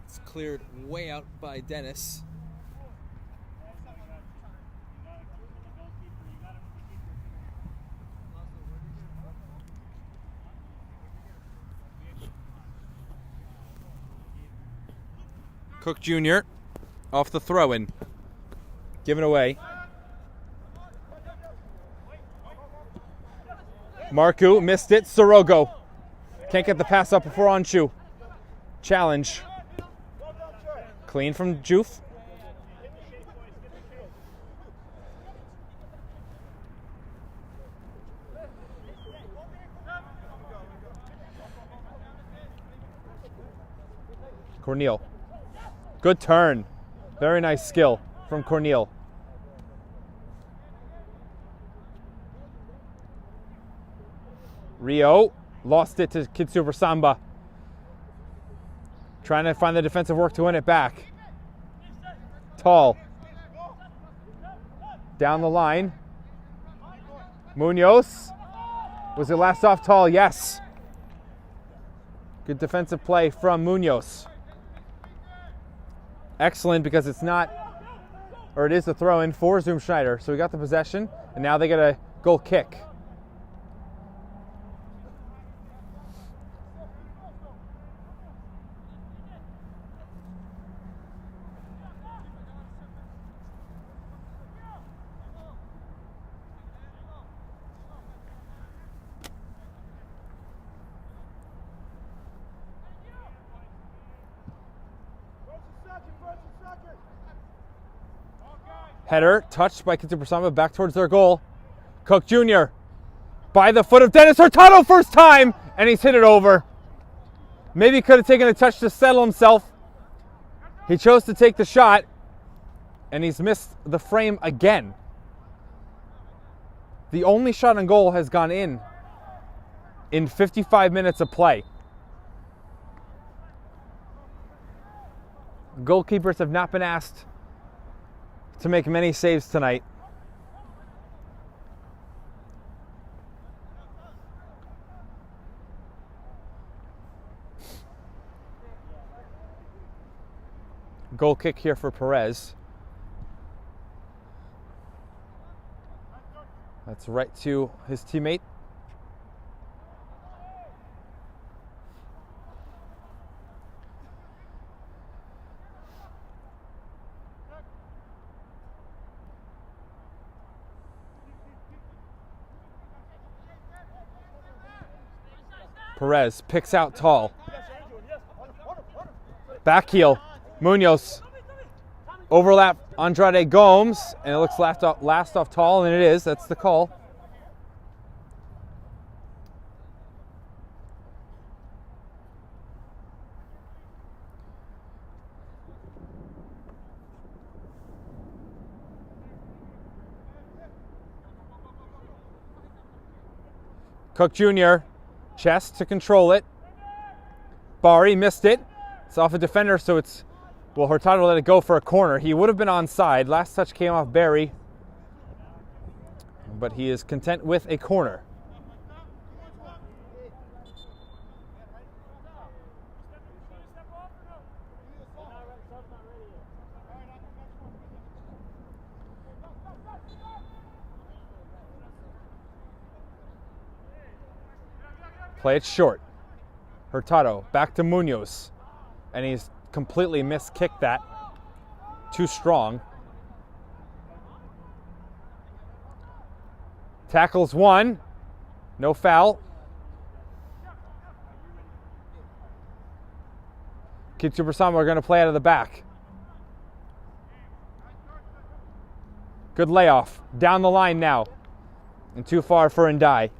It's cleared way out by Dennis. Cook Jr. off the throw-in. Given away. Marku missed it. Sorogo. Can't get the pass up before Onshu. Challenge. Clean from Juf. Corneal. Good turn. Very nice skill from Corneal. Rio lost it to KidSuper Samba. Trying to find the defensive work to win it back. Tall. Down the line. Munoz. Was it last off Tall? Yes. Good defensive play from Munoz. Excellent, because it's not, or it is a throw-in for Schneider. So we got the possession, and now they get a goal kick. Header touched by KidSuper Samba back towards their goal. Cook Jr. by the foot of Dennis Hurtado first time, and he's hit it over. Maybe could have taken a touch to settle himself. He chose to take the shot, and he's missed the frame again. The only shot on goal has gone in 55 minutes of play. Goalkeepers have not been asked to make many saves tonight. Goal kick here for Perez. That's right to his teammate. Perez picks out Tall. Back heel. Munoz. Overlap Andrade Gomes, and it looks last off Tall, and it is. That's the call. Cook Jr. chest to control it. Bari missed it. It's off a defender, so it's, well, Hurtado let it go for a corner. He would have been onside. Last touch came off Barry, but he is content with a corner. Play it short. Hurtado back to Munoz, and he's completely miskicked that. Too strong. Tackles one. No foul. KidSuper Samba are going to play out of the back. Good layoff. Down the line now. And too far for Ndai.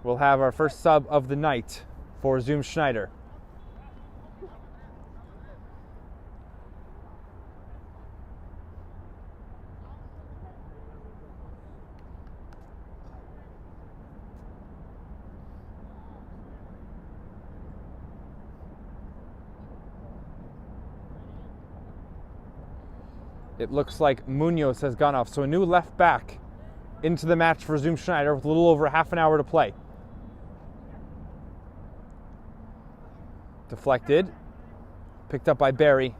We'll have our first sub of the night for Zoom Schneider. It looks like Munoz has gone off, so a new left back into the match for Zoom Schneider with a little over half an hour to play. Deflected, picked up by Barry.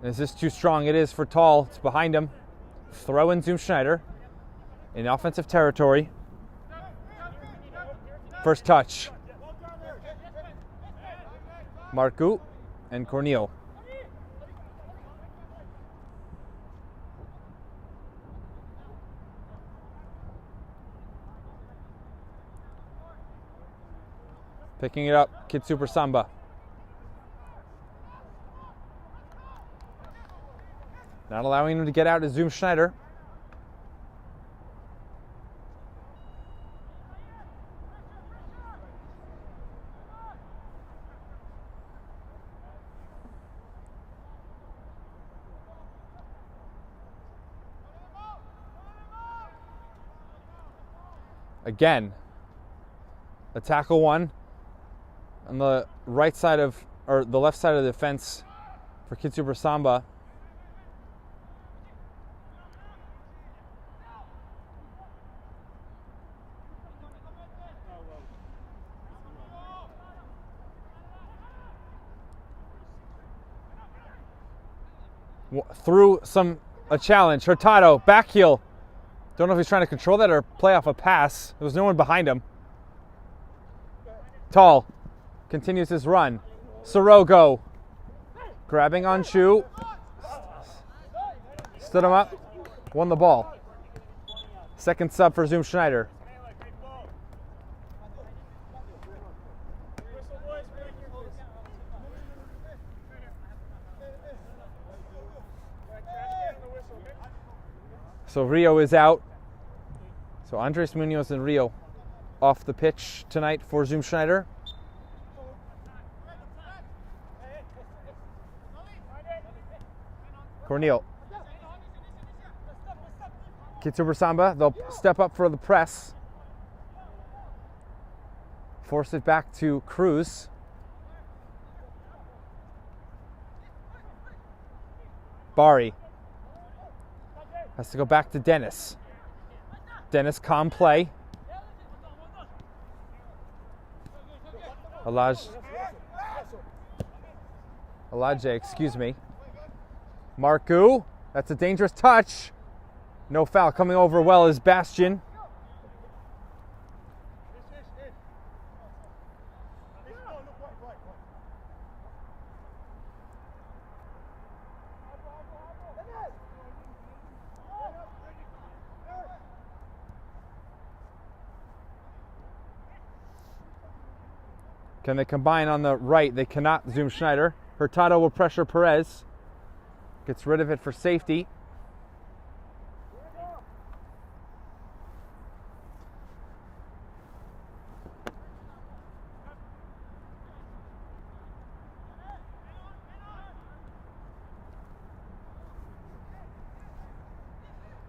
And is this too strong? It is for Tall. It's behind him. Throw in Zoom Schneider in offensive territory. First touch. Marcu and Corneal. Picking it up, KidSuper Samba. Not allowing him to get out is Zoom Schneider. Again, a tackle one. On the right side of, or the left side of the defense for KidSuper Samba. Through a challenge. Hurtado, back heel. Don't know if he's trying to control that or play off a pass. There was no one behind him. Tall. Continues his run. Sorogo grabbing on Shu. Stood him up. Won the ball. Second sub for Zoom Schneider. So Rio is out. So Andres Munoz and Rio off the pitch tonight for Zoom Schneider. Cornel. KidSuper Samba, they'll step up for the press. Force it back to Cruz. Bari has to go back to Dennis. Dennis, calm play. Elijah, excuse me. Marku, that's a dangerous touch. No foul. Coming over well is Bastian. Can they combine on the right? They cannot. Zoom Schneider. Hurtado will pressure Perez. Gets rid of it for safety.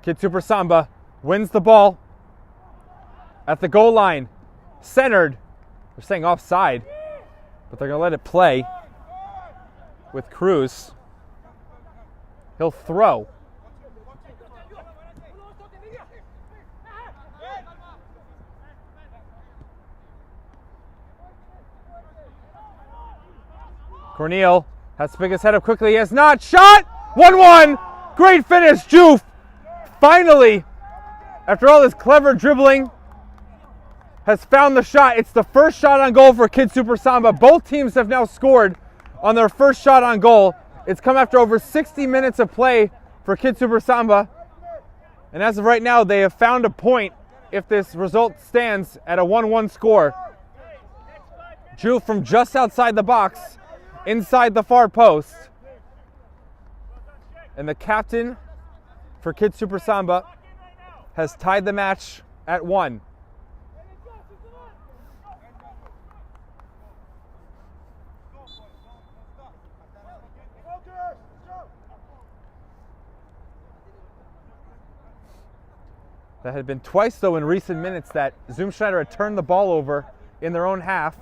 KidSuper Samba wins the ball at the goal line. Centered. They're saying offside, but they're going to let it play with Cruz. He'll throw. Cornel has to pick his head up quickly. He has not. Shot! 1-1. Great finish, Joof. Finally, after all this clever dribbling, has found the shot. It's the first shot on goal for KidSuper Samba. Both teams have now scored on their first shot on goal. It's come after over 60 minutes of play for KidSuper Samba. And as of right now, they have found a point if this result stands at a 1-1 score. Drew from just outside the box, inside the far post. And the captain for KidSuper Samba has tied the match at 1. That had been twice, though, in recent minutes that Zoom Schneider had turned the ball over in their own half.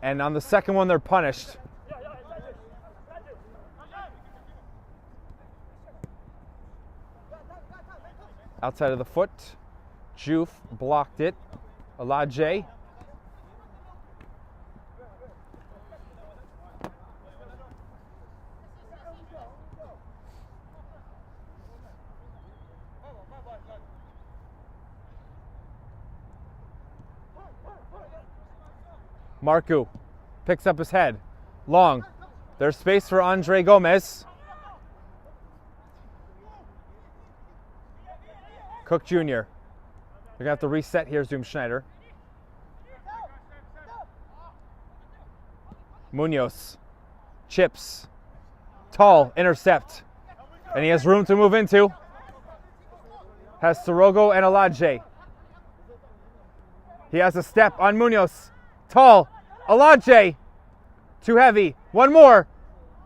And on the second one, they're punished. Outside of the foot. Joof blocked it. Elijah. Marku picks up his head. Long. There's space for Andre Gomez. Cook Jr. They're going to have to reset here, Zoom Schneider. Munoz. Chips. Tall. Intercept. And he has room to move into. Has Sorogo and Elijah. He has a step on Munoz. Tall. Elijah. Too heavy. One more.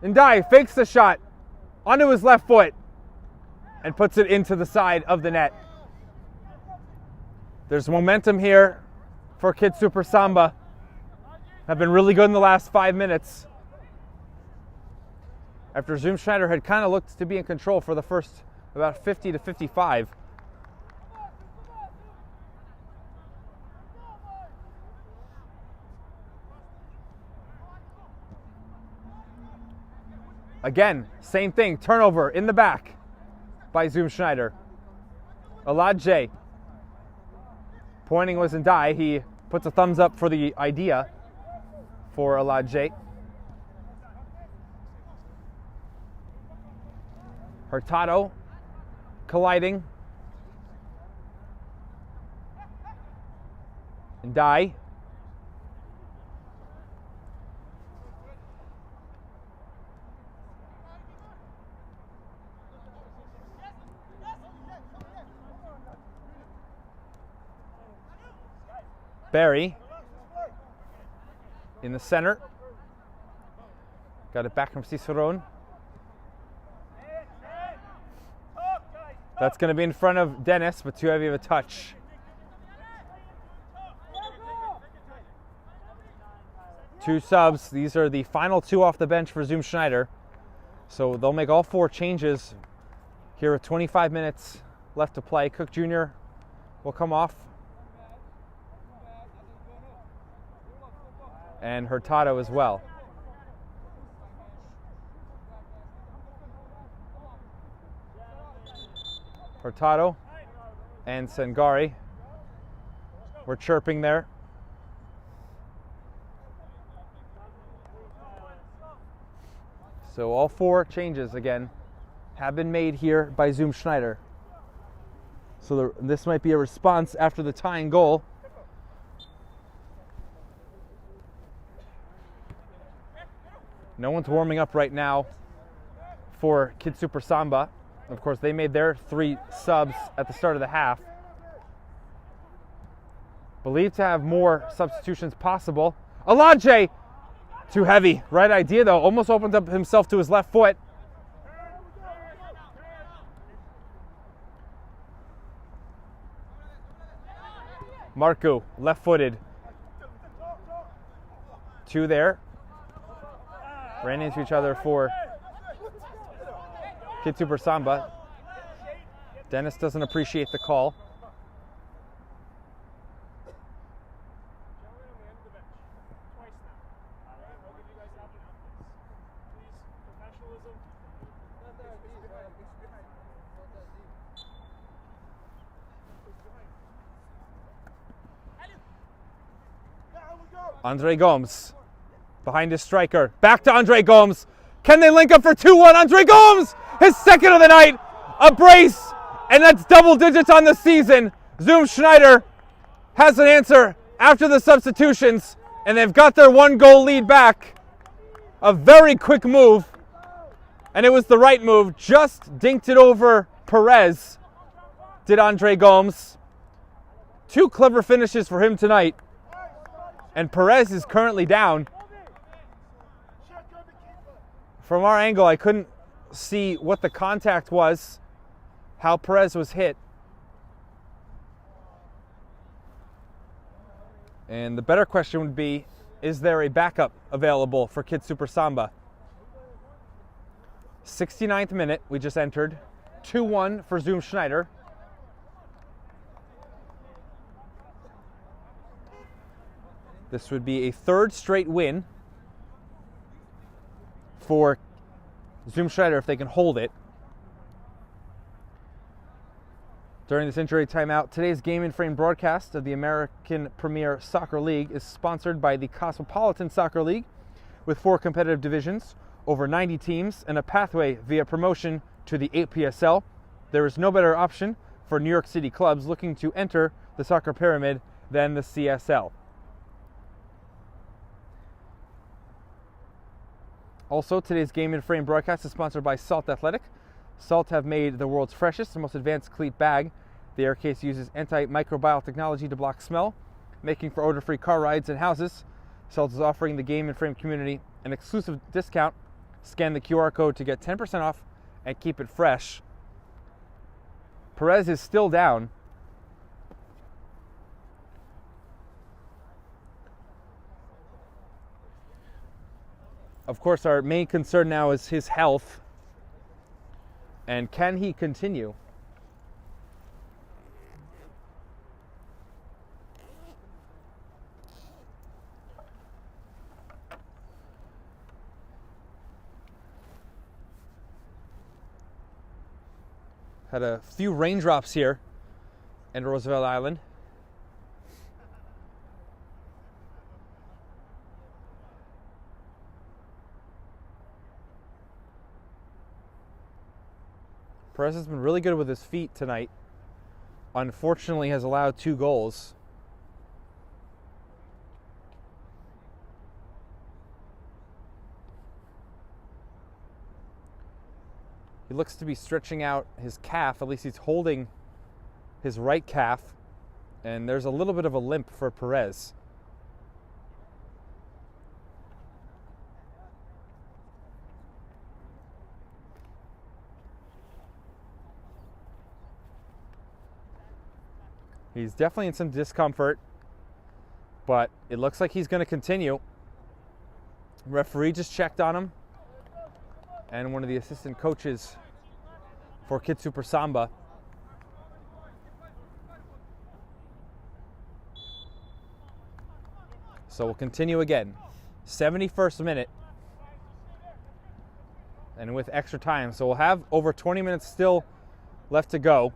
Ndai fakes the shot onto his left foot and puts it into the side of the net. There's momentum here for KidSuper Samba. Have been really good in the last 5 minutes. After Zoom Schneider had kind of looked to be in control for the first about 50 to 55. Again, same thing, turnover in the back by Zoom Schneider. Elijah. Pointing was Ndai. He puts a thumbs up for the idea for Elijah. Hurtado colliding. Ndai. Barry in the center. Got it back from Cicerone. That's going to be in front of Dennis, but too heavy of a touch. Two subs. These are the final two off the bench for Zoom Schneider. So they'll make all 4 changes here with 25 minutes left to play. Cook Jr. will come off. And Hurtado as well. Hurtado and Sangari were chirping there. So all 4 changes again have been made here by Zoom Schneider. So this might be a response after the tying goal. No one's warming up right now for KidSuper Samba. Of course, they made their 3 subs at the start of the half. Believed to have more substitutions possible. Alanje! Too heavy. Right idea, though. Almost opened up himself to his left foot. Marco, left-footed. 2 there. Ran into each other for KidSuper Samba. Dennis doesn't appreciate the call. Andre Gomes behind his striker. Back to Andre Gomes. Can they link up for 2-1? Andre Gomes, his second of the night. A brace, and that's double digits on the season. Zoom Schneider has an answer after the substitutions, and they've got their 1-goal lead back. A very quick move, and it was the right move. Just dinked it over Perez, did Andre Gomes. 2 clever finishes for him tonight. And Perez is currently down. From our angle, I couldn't see what the contact was, how Perez was hit. And the better question would be, is there a backup available for KidSuper Samba? 69th minute, we just entered. 2-1 for Zoom Schneider. This would be a 3rd straight win for Zoom Schneider if they can hold it. During this injury timeout, today's Game and Frame broadcast of the American Premier Soccer League is sponsored by the Cosmopolitan Soccer League with 4 competitive divisions, over 90 teams, and a pathway via promotion to the APSL. There is no better option for New York City clubs looking to enter the soccer pyramid than the CSL. Also, today's Game and Frame broadcast is sponsored by Salt Athletic. Salt have made the world's freshest and most advanced cleat bag. The air case uses antimicrobial technology to block smell, making for odor-free car rides and houses. Salt is offering the Game and Frame community an exclusive discount. Scan the QR code to get 10% off and keep it fresh. Perez is still down. Of course, our main concern now is his health. And can he continue? Had a few raindrops here in Roosevelt Island. Perez has been really good with his feet tonight. Unfortunately, has allowed 2 goals. He looks to be stretching out his calf. At least he's holding his right calf And there's a little bit of a limp for Perez. He's definitely in some discomfort, but it looks like he's going to continue. Referee just checked on him, and one of the assistant coaches for KidSuper Samba. So we'll continue again. 71st minute, and with extra time. So we'll have over 20 minutes still left to go.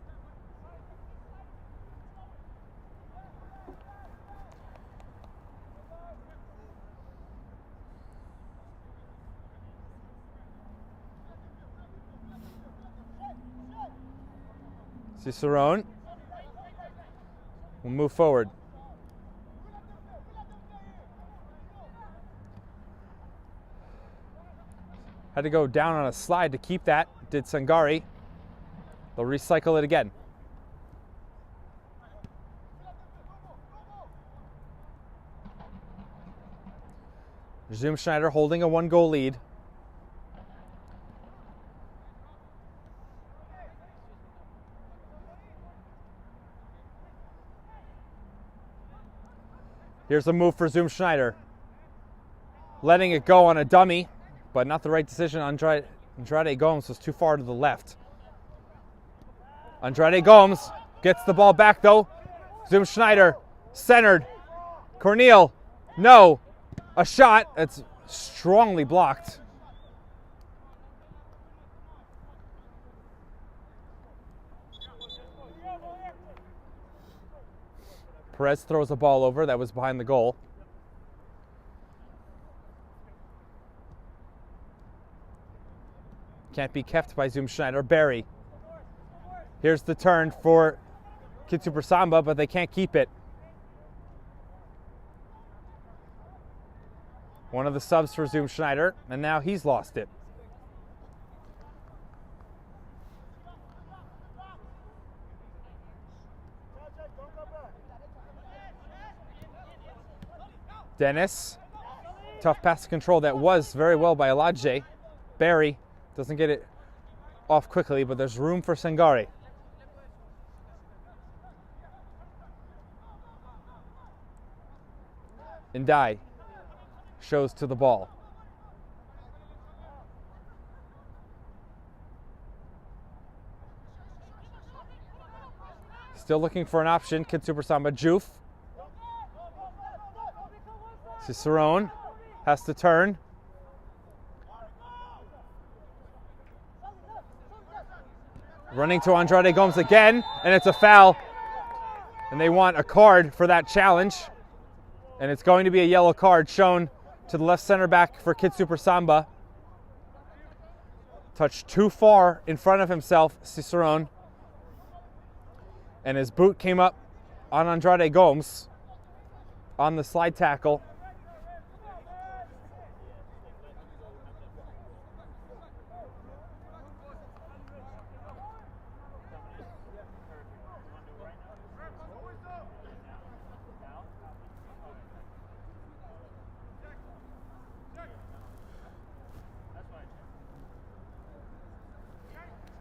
Cicerone will move forward. Had to go down on a slide to keep that, did Sangari. They'll recycle it again. Zoom Schneider holding a 1-goal lead. Here's a move for Zoom Schneider. Letting it go on a dummy, but not the right decision. Andrade Gomes was too far to the left. Andrade Gomes gets the ball back though. Zoom Schneider, centered. Corneille, no. A shot that's strongly blocked. Perez throws the ball over. That was behind the goal. Can't be kept by Zoom Schneider. Barry. Here's the turn for KidSuper Samba, but they can't keep it. One of the subs for Zoom Schneider, and now he's lost it. Dennis, tough pass to control. That was very well by Elijah. Barry doesn't get it off quickly, but there's room for Sangari. Ndai shows to the ball. Still looking for an option. KidSuper Samba. Juf. Cicerone has to turn. Running to Andrade Gomes again, and it's a foul. And they want a card for that challenge. And it's going to be a yellow card shown to the left center back for KidSuper Samba. Touched too far in front of himself, Cicerone. And his boot came up on Andrade Gomes on the slide tackle.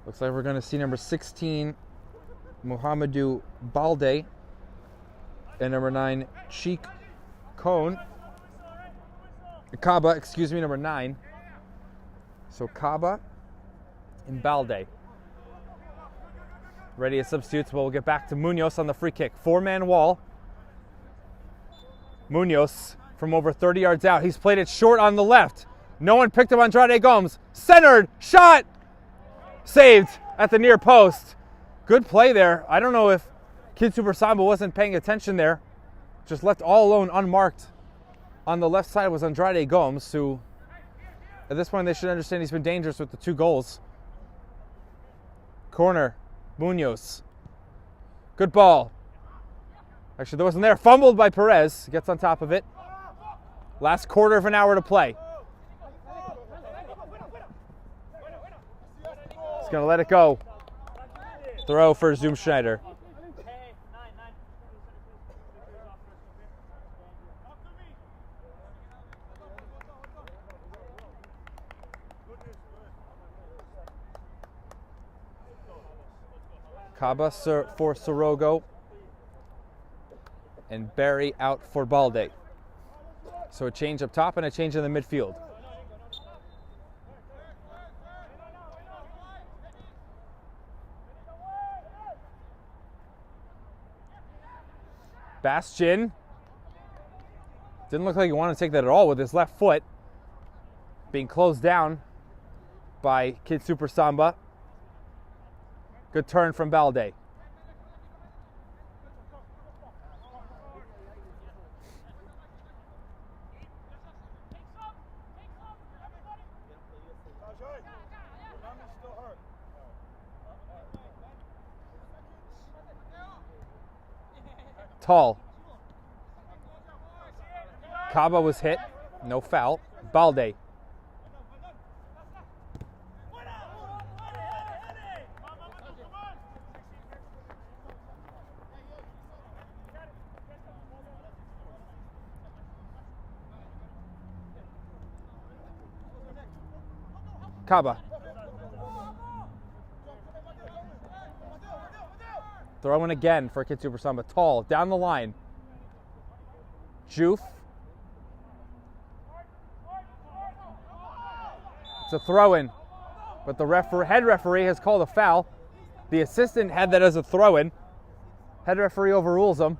Looks like we're going to see number 16, Mohamedou Balde, and number 9, Cheek Cone. Kaba, excuse me, number 9. So Kaba and Balde. Ready as substitutes, but we'll get back to Munoz on the free kick. 4-man wall. Munoz from over 30 yards out. He's played it short on the left. No one picked up Andrade Gomes. Centered, shot! Saved at the near post. Good play there. I don't know if KidSuper Samba wasn't paying attention there. Just left all alone, unmarked. On the left side was Andrade Gomes, who at this point they should understand he's been dangerous with the 2 goals. Corner, Munoz. Good ball. Actually, there wasn't there. Fumbled by Perez. Gets on top of it. Last quarter of an hour to play. He's going to let it go. Throw for Zoom Schneider. Kaba for Sorogo. And Barry out for Balde. So a change up top and a change in the midfield. Bastion. Didn't look like he wanted to take that at all with his left foot. Being closed down by KidSuper Samba. Good turn from Balde. Tall. Kaba was hit. No foul. Balde. Kaba. Throwing again for KidSuper Samba. Tall, down the line. Joof. It's a throw-in, but the head referee has called a foul. The assistant had that as a throw-in. Head referee overrules him.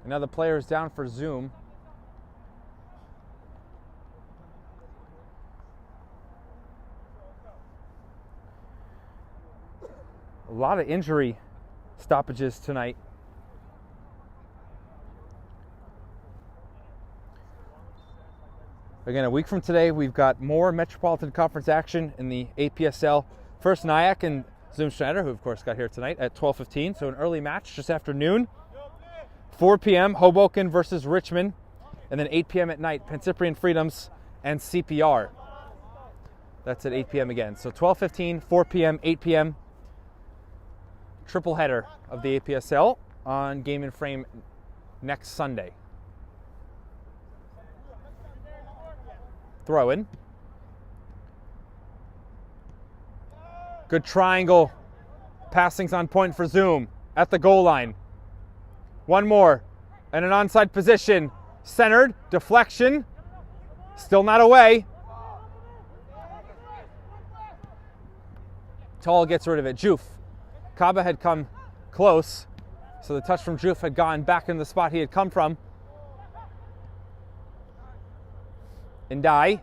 Now the player is down for Zoom. A lot of injury stoppages tonight. Again, a week from today, we've got more Metropolitan Conference action in the APSL. First, Nyack and Zoom Schneider, who of course got here tonight at 12:15, so an early match just after noon. 4 p.m., Hoboken versus Richmond, and then 8 p.m. at night, Pencyprian Freedoms and CPR. That's at 8 p.m. again. So 12:15, 4 p.m., 8 p.m. Triple header of the APSL on Game and Frame next Sunday. Throw in. Good triangle. Passing's on point for Zoom at the goal line. One more. And an onside position. Centered. Deflection. Still not away. Tall gets rid of it. Joof. Kaba had come close, so the touch from Joof had gone back in the spot he had come from. Indai.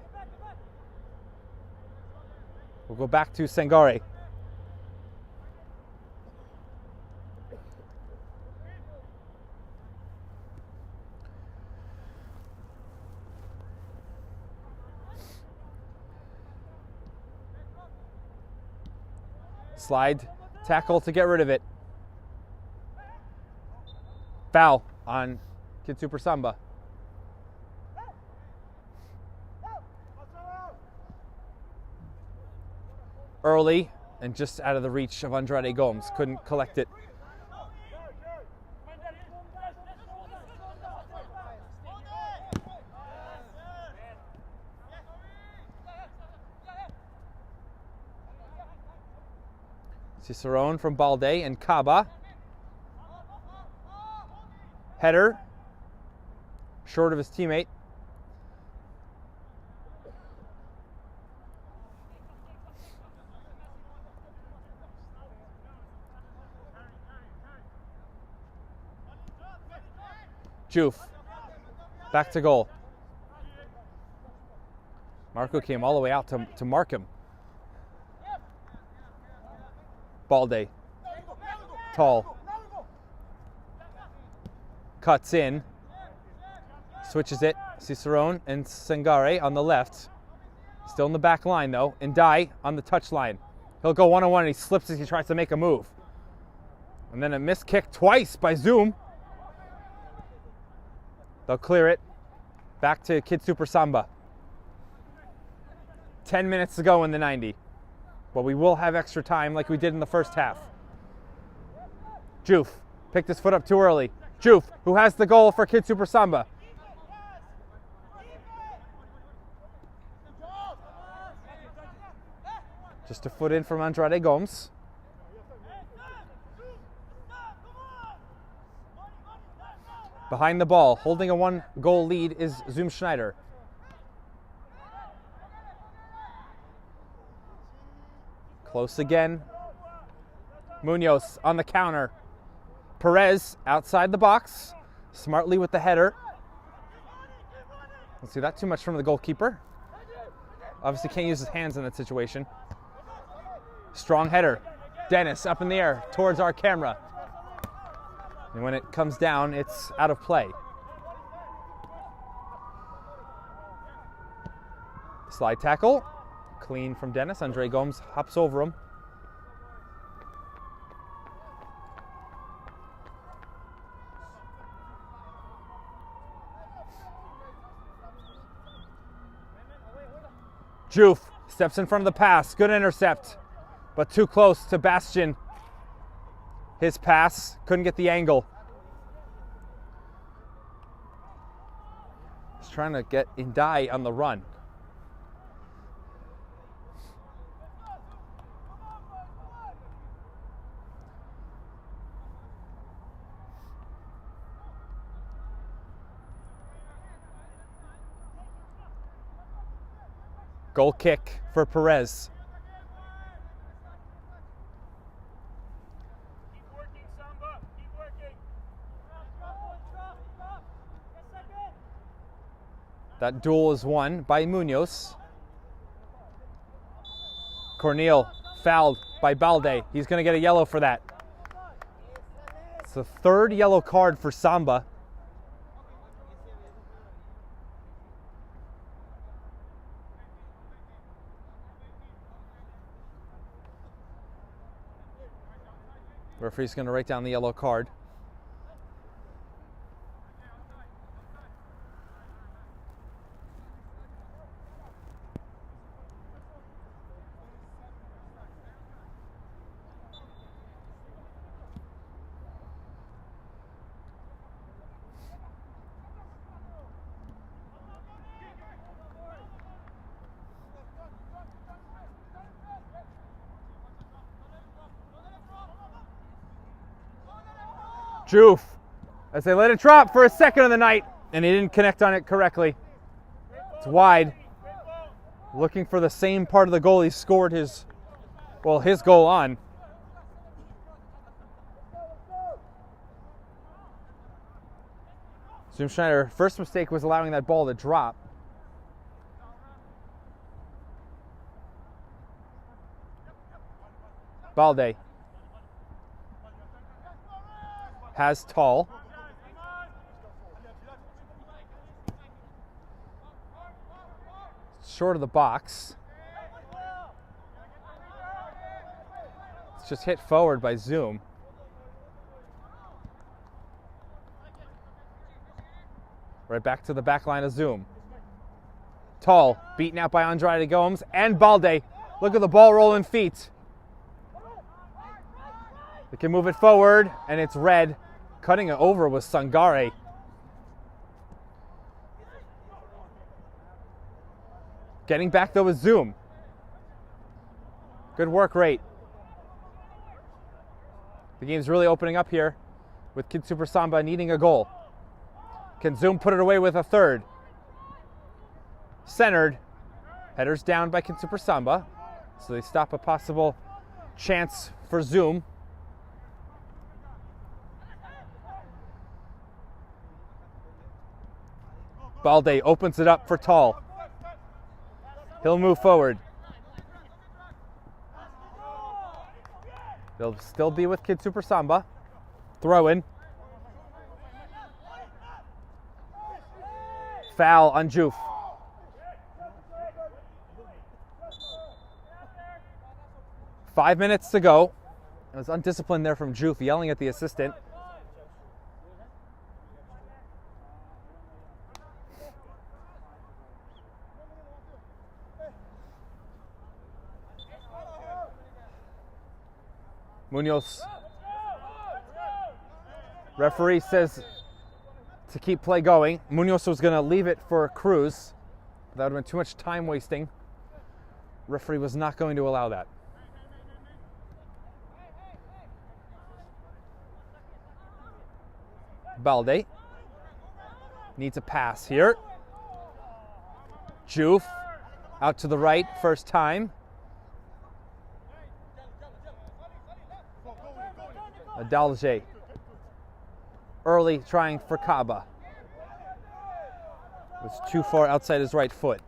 We'll go back to Sangare. Slide tackle to get rid of it. Foul on KidSuper Samba. Early and just out of the reach of Andrade Gomes. Couldn't collect it. Cicerone from Balde and Kaba. Header. Short of his teammate. Joof. Back to goal. Marco came all the way out to mark him. Balde. Tall. Cuts in. Switches it. Cicerone and Sangare on the left. Still in the back line though. Indai on the touch line. He'll go one-on-one and he slips as he tries to make a move. And then a missed kick twice by Zoom. They'll clear it. Back to KidSuper Samba. 10 minutes to go in the 90. But we will have extra time like we did in the first half. Joof picked his foot up too early. Joof, who has the goal for KidSuper Samba. Just a foot in from Andrade Gomes. Behind the ball, holding a 1-goal lead is Zoom Schneider. Close again. Munoz on the counter. Perez outside the box, smartly with the header. Don't see that too much from the goalkeeper. Obviously can't use his hands in that situation. Strong header. Dennis up in the air towards our camera. And when it comes down, it's out of play. Slide tackle. Clean from Dennis. Andre Gomes hops over him. Juf steps in front of the pass. Good intercept, but too close to Bastian. His pass couldn't get the angle. He's trying to get Indai on the run. Goal kick for Perez. Keep working, Samba. Keep working. That duel is won by Munoz. Corneal fouled by Balde. He's going to get a yellow for that. It's the third yellow card for Samba. Referee's going to write down the yellow card. Juf, as they let it drop for a second of the night, and he didn't connect on it correctly. It's wide. Looking for the same part of the goal he scored his goal on. Zoom Schneider, first mistake was allowing that ball to drop. Balde has Tall. Short of the box. It's just hit forward by Zoom. Right back to the back line of Zoom. Tall, beaten out by Andrade Gomes and Balde. Look at the ball rolling feet. They can move it forward, and it's red. Cutting it over was Sangare. Getting back though with Zoom. Good work rate. The game's really opening up here with KidSuper Samba needing a goal. Can Zoom put it away with a third? Centered. Headers down by KidSuper Samba. So they stop a possible chance for Zoom. Balde opens it up for Tall. He'll move forward. They'll still be with KidSuper Samba. Throw in. Foul on Juf. Five minutes to go. It was undisciplined there from Juf, yelling at the assistant. Munoz. Referee says to keep play going. Munoz was going to leave it for Cruz. That would have been too much time wasting. Referee was not going to allow that. Balde needs a pass here. Juf out to the right, first time. Adalje early trying for Kaba. Was too far outside his right foot.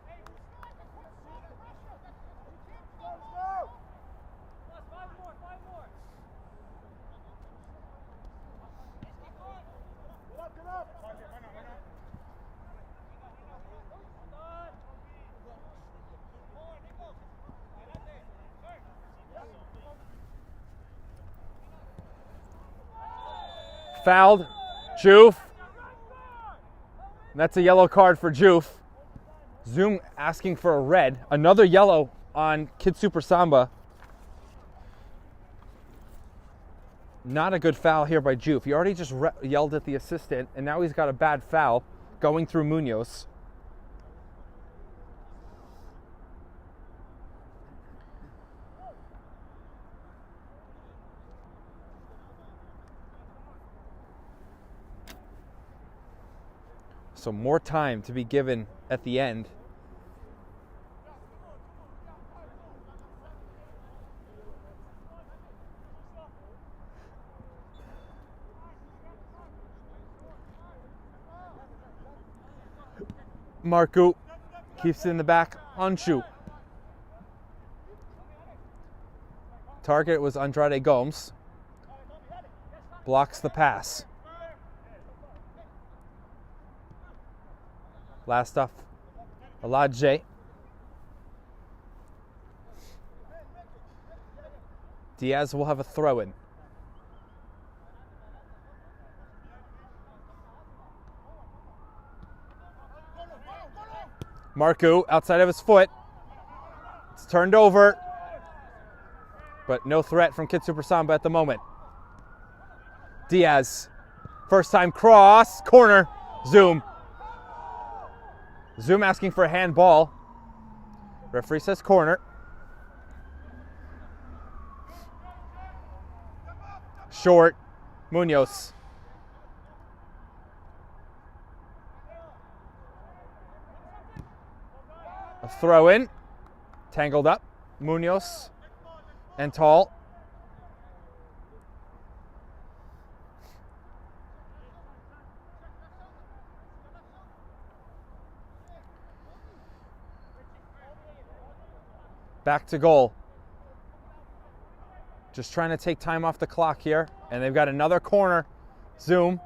Fouled. Juf. That's a yellow card for Juf. Zoom asking for a red. Another yellow on KidSuper Samba. Not a good foul here by Juf. He already just yelled at the assistant, and now he's got a bad foul going through Munoz. So more time to be given at the end. Marku keeps it in the back on Shu. Target was Andrade Gomes. Blocks the pass. Last off, Aladje. Diaz will have a throw-in. Marku outside of his foot. It's turned over, but no threat from KidSuper Samba at the moment. Diaz, first time cross, corner, Zoom. Zoom asking for a handball. Referee says corner. Short, Munoz. A throw in, tangled up, Munoz and Tall. Back to goal. Just trying to take time off the clock here. And they've got another corner. Zoom.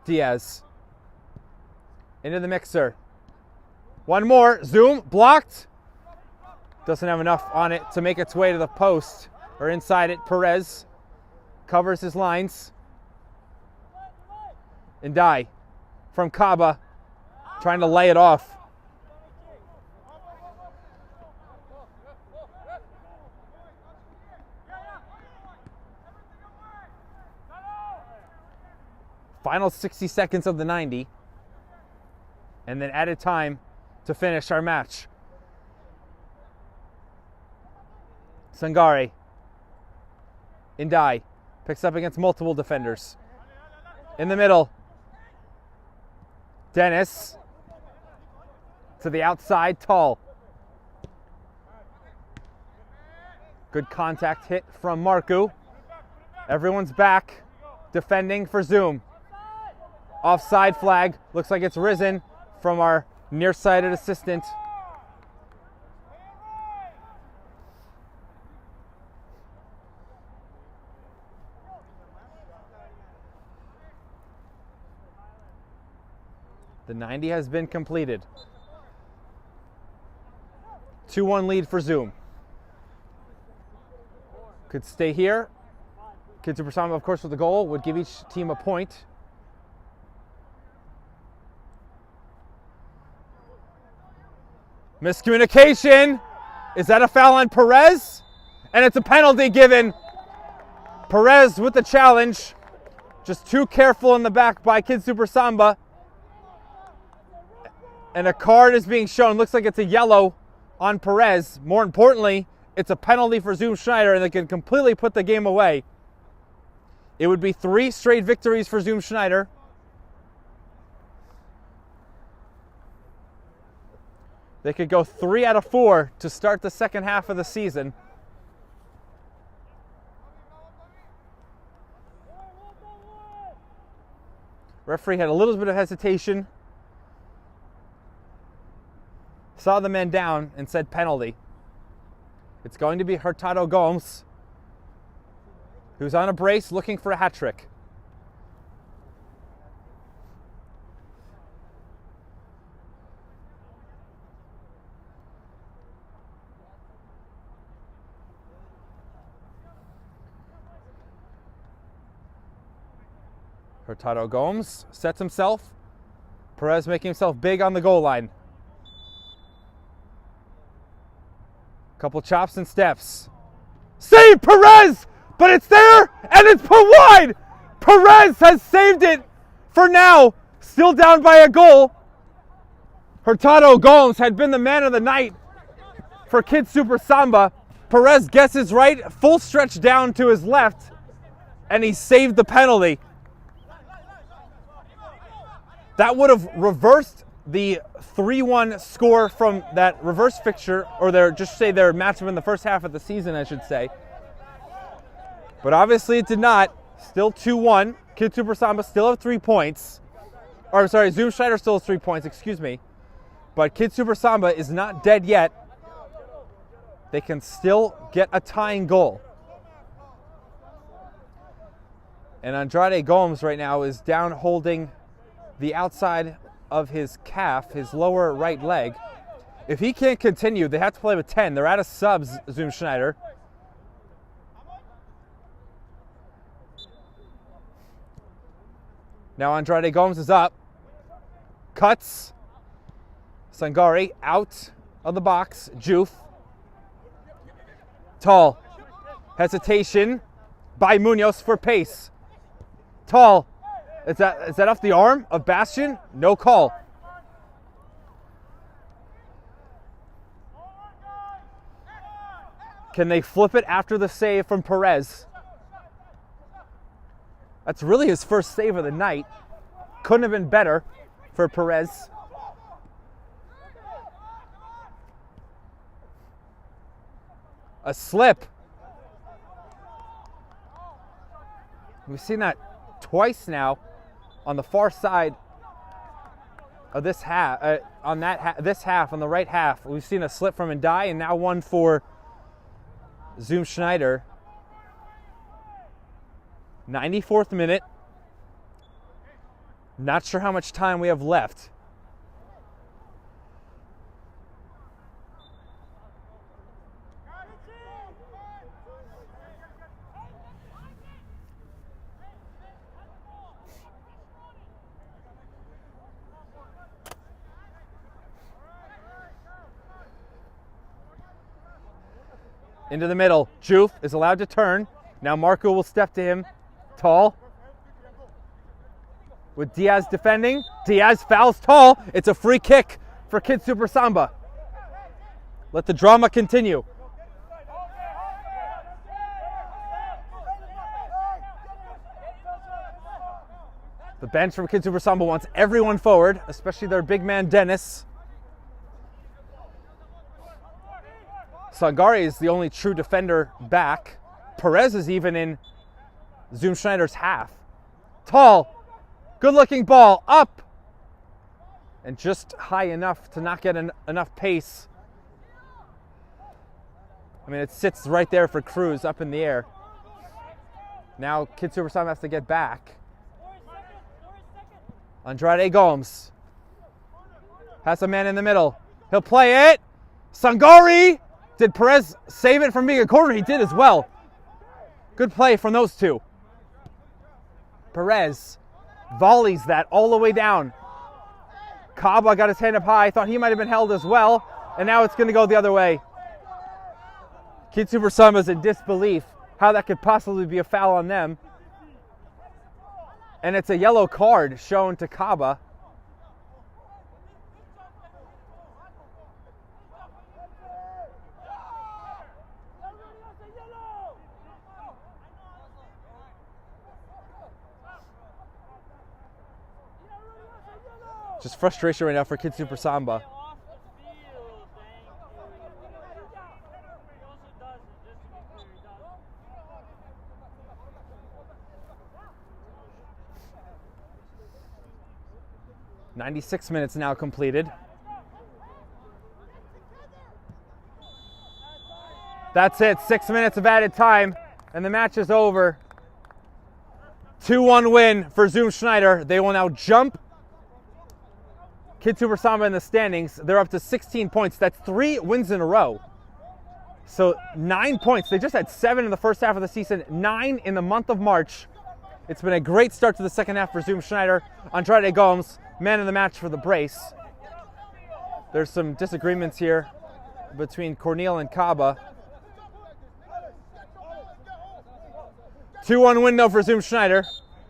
Diaz. Into the mixer. One more. Zoom. Blocked. Doesn't have enough on it to make its way to the post. Or inside it, Perez covers his lines. Ndai from Kaba, trying to lay it off. Final 60 seconds of the 90. And then added time to finish our match. Sangare. Ndai picks up against multiple defenders. In the middle, Dennis to the outside, Tall. Good contact hit from Marku. Everyone's back, defending for Zoom. Offside flag, looks like it's risen from our nearsighted assistant. The 90 has been completed. 2-1 lead for Zoom. Could stay here. KidSuper Samba, of course, with the goal, would give each team a point. Miscommunication. Is that a foul on Perez? And it's a penalty given. Perez with the challenge. Just too careful in the back by KidSuper Samba. And a card is being shown. Looks like it's a yellow on Perez. More importantly, it's a penalty for Zoom Schneider, and they can completely put the game away. It would be 3 straight victories for Zoom Schneider. They could go 3 out of 4 to start the second half of the season. Referee had a little bit of hesitation. Saw the man down and said penalty. It's going to be Hurtado Gomes, who's on a brace looking for a hat trick. Hurtado Gomes sets himself. Perez making himself big on the goal line. Couple chops and steps. Save Perez! But it's there and it's put wide! Perez has saved it for now. Still down by a goal. Hurtado Gomes had been the man of the night for KidSuper Samba. Perez guesses right, full stretch down to his left, and he saved the penalty. That would have reversed the 3-1 score from that reverse fixture, or their matchup in the first half of the season, I should say. But obviously it did not. Still 2-1. KidSuper Samba still have 3 points. Or I'm sorry, Zoom Schneider still has 3 points, excuse me. But KidSuper Samba is not dead yet. They can still get a tying goal. And Andrade Gomes right now is down holding the outside of his calf, his lower right leg. If he can't continue, they have to play with 10. They're out of subs, Zoom Schneider. Now Andrade Gomes is up. Cuts. Sangari out of the box. Juf. Tall. Hesitation by Munoz for pace. Tall. Is that off the arm of Bastian? No call. Can they flip it after the save from Perez? That's really his first save of the night. Couldn't have been better for Perez. A slip. We've seen that twice now on the far side of this half. This half, on the right half, we've seen a slip from Ndai, and now one for Zoom Schneider. 94th minute. Not sure how much time we have left. Into the middle. Juf is allowed to turn. Now Marco will step to him. Tall. With Diaz defending. Diaz fouls Tall. It's a free kick for KidSuper Samba. Let the drama continue. The bench from KidSuper Samba wants everyone forward, especially their big man Dennis. Sangari is the only true defender back. Perez is even in Zoom Schneider's half. Tall. Good looking ball. Up. And just high enough to not get enough pace. I mean, it sits right there for Cruz up in the air. Now KidSuper Samba has to get back. Andrade Gomes has a man in the middle. He'll play it. Sangari. Did Perez save it from being a corner? He did as well. Good play from those two. Perez volleys that all the way down. Kaba got his hand up high. Thought he might have been held as well. And now it's going to go the other way. KidSuper Samba is in disbelief how that could possibly be a foul on them. And it's a yellow card shown to Kaba. Just frustration right now for KidSuper Samba. Off the field, thank you. He also does it, just to be clear, he does it. 96 minutes now completed. That's it, 6 minutes of added time, and the match is over. 2-1 win for Zoom Schneider. They will now jump KidSuper Samba in the standings. They're up to 16 points. That's 3 wins in a row. So 9 points. They just had 7 in the first half of the season, 9 in the month of March. It's been a great start to the second half for Zoom Schneider. Andrade Gomes, man of the match for the brace. There's some disagreements here between Cornel and Kaba. 2-1 win though for Zoom Schneider.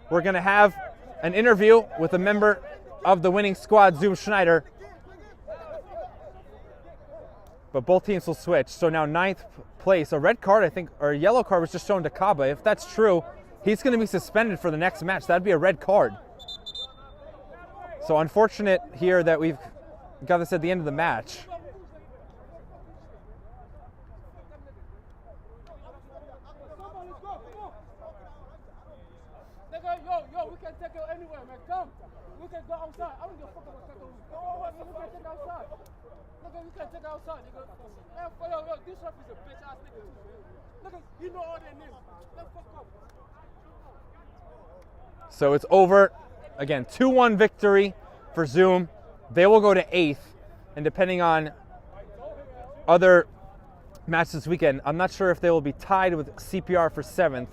We're going to have an interview with a member of the winning squad, Zoom Schneider. But both teams will switch. So now 9th place. A red card, I think, or a yellow card was just shown to Kaba. If that's true, he's going to be suspended for the next match. That'd be a red card. So unfortunate here that we've got this at the end of the match. Yo, we can take it anywhere, man. Come. We can go outside. I don't give a fuck about taking. We can take outside. Look, we can take outside, nigga. Yo, this ref is a bitch ass nigga. Look, you know all their names. Let's fuck up. So it's over. Again, 2-1 victory for Zoom. They will go to 8th, and depending on other matches this weekend, I'm not sure if they will be tied with CPR for 7th.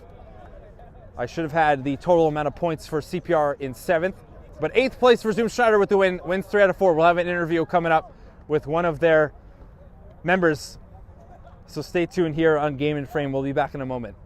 I should have had the total amount of points for CPR in 7th. But 8th place for Zoom Schneider with the win. Wins 3 out of 4. We'll have an interview coming up with one of their members. So stay tuned here on Game and Frame. We'll be back in a moment.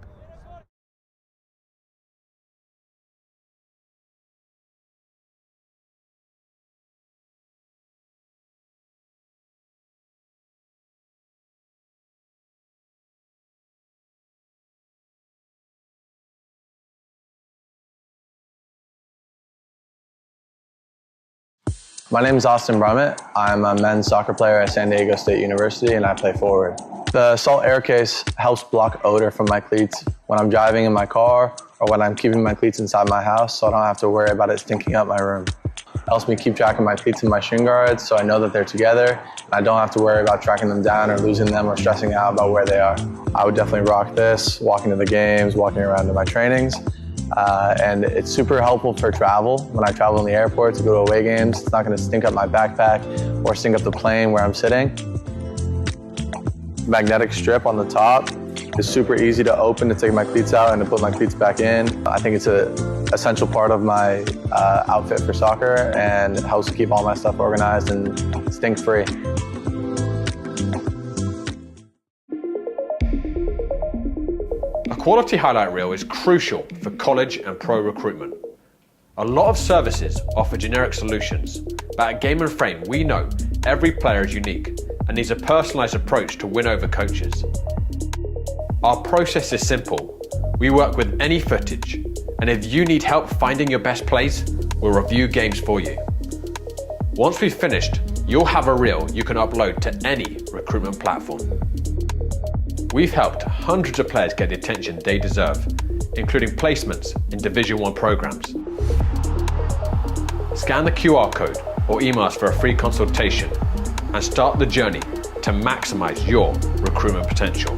My name is Austin Brummett. I'm a men's soccer player at San Diego State University and I play forward. The Salt Air Case helps block odor from my cleats when I'm driving in my car or when I'm keeping my cleats inside my house, so I don't have to worry about it stinking up my room. It helps me keep track of my cleats and my shin guards so I know that they're together and I don't have to worry about tracking them down or losing them or stressing out about where they are. I would definitely rock this, walking to the games, walking around to my trainings. And it's super helpful for travel. When I travel in the airport to go to away games, it's not going to stink up my backpack or stink up the plane where I'm sitting. Magnetic strip on the top is super easy to open to take my cleats out and to put my cleats back in. I think it's an essential part of my outfit for soccer and it helps keep all my stuff organized and stink-free. A quality highlight reel is crucial for college and pro recruitment. A lot of services offer generic solutions, but at Game and Frame we know every player is unique and needs a personalised approach to win over coaches. Our process is simple. We work with any footage, and if you need help finding your best plays, we'll review games for you. Once we've finished, you'll have a reel you can upload to any recruitment platform. We've helped hundreds of players get the attention they deserve, including placements in Division 1 programs. Scan the QR code or email us for a free consultation and start the journey to maximize your recruitment potential.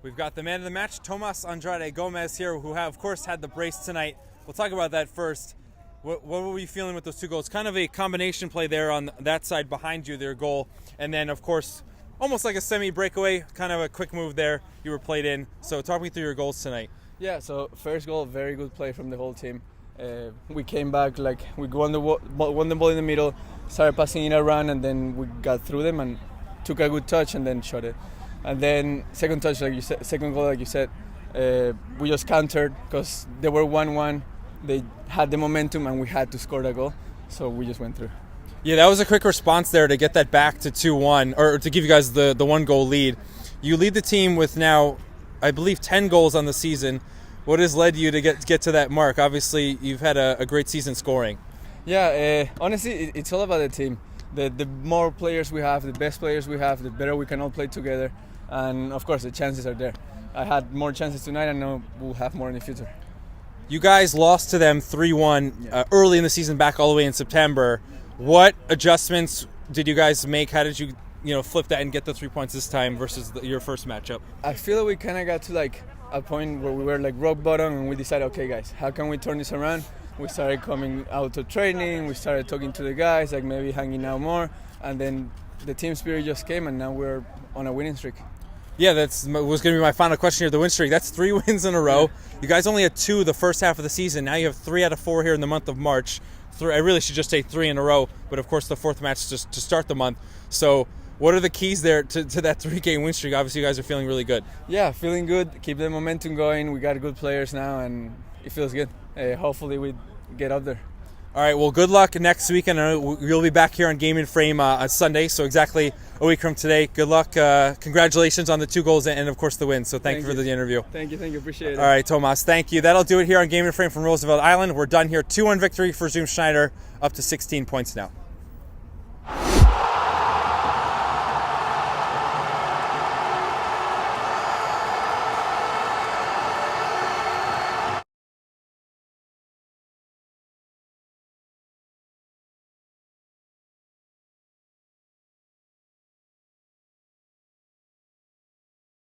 We've got the man of the match, Tomas Andrade Gomez here, who of course had the brace tonight. We'll talk about that first. What were you feeling with those 2 goals? Kind of a combination play there on that side behind you, their goal, and then of course almost like a semi-breakaway, kind of a quick move there. You were played in. So talk me through your goals tonight. Yeah, so first goal, very good play from the whole team. We came back, like we won the ball in the middle, started passing it around, and then we got through them and took a good touch and then shot it. And then second touch, like you said, second goal, like you said, we just countered because they were 1-1. They had the momentum and we had to score the goal, so we just went through. Yeah, that was a quick response there to get that back to 2-1, or to give you guys the 1-goal lead. You lead the team with now, I believe, 10 goals on the season. What has led you to get to that mark? Obviously, you've had a great season scoring. Yeah, honestly, it's all about the team. The more players we have, the best players we have, the better we can all play together. And of course, the chances are there. I had more chances tonight, and now we'll have more in the future. You guys lost to them 3-1 early in the season, back all the way in September. What adjustments did you guys make? How did you flip that and get the 3 points this time versus your first matchup? I feel that we kind of got to like a point where we were like rock bottom, and we decided, okay guys, how can we turn this around? We started coming out to training, we started talking to the guys, like maybe hanging out more, and then the team spirit just came, and now we're on a winning streak. Yeah, that was going to be my final question here. The win streak, that's 3 wins in a row. You guys only had 2 the first half of the season. Now you have 3 out of 4 here in the month of March. I really should just say 3 in a row, but of course the 4th match just to start the month. So what are the keys there to that 3-game win streak? Obviously you guys are feeling really good. Yeah, feeling good. Keep the momentum going. We got good players now, and it feels good. Hopefully we get up there. All right, well, good luck next week. I know you'll be back here on Game and Frame on Sunday, so exactly a week from today. Good luck. Congratulations on the 2 goals and, of course, the win. So thank you for the interview. Thank you. Appreciate it. All right, Tomas, thank you. That'll do it here on Game and Frame from Roosevelt Island. We're done here. 2-1 victory for Zoom Schneider, up to 16 points now.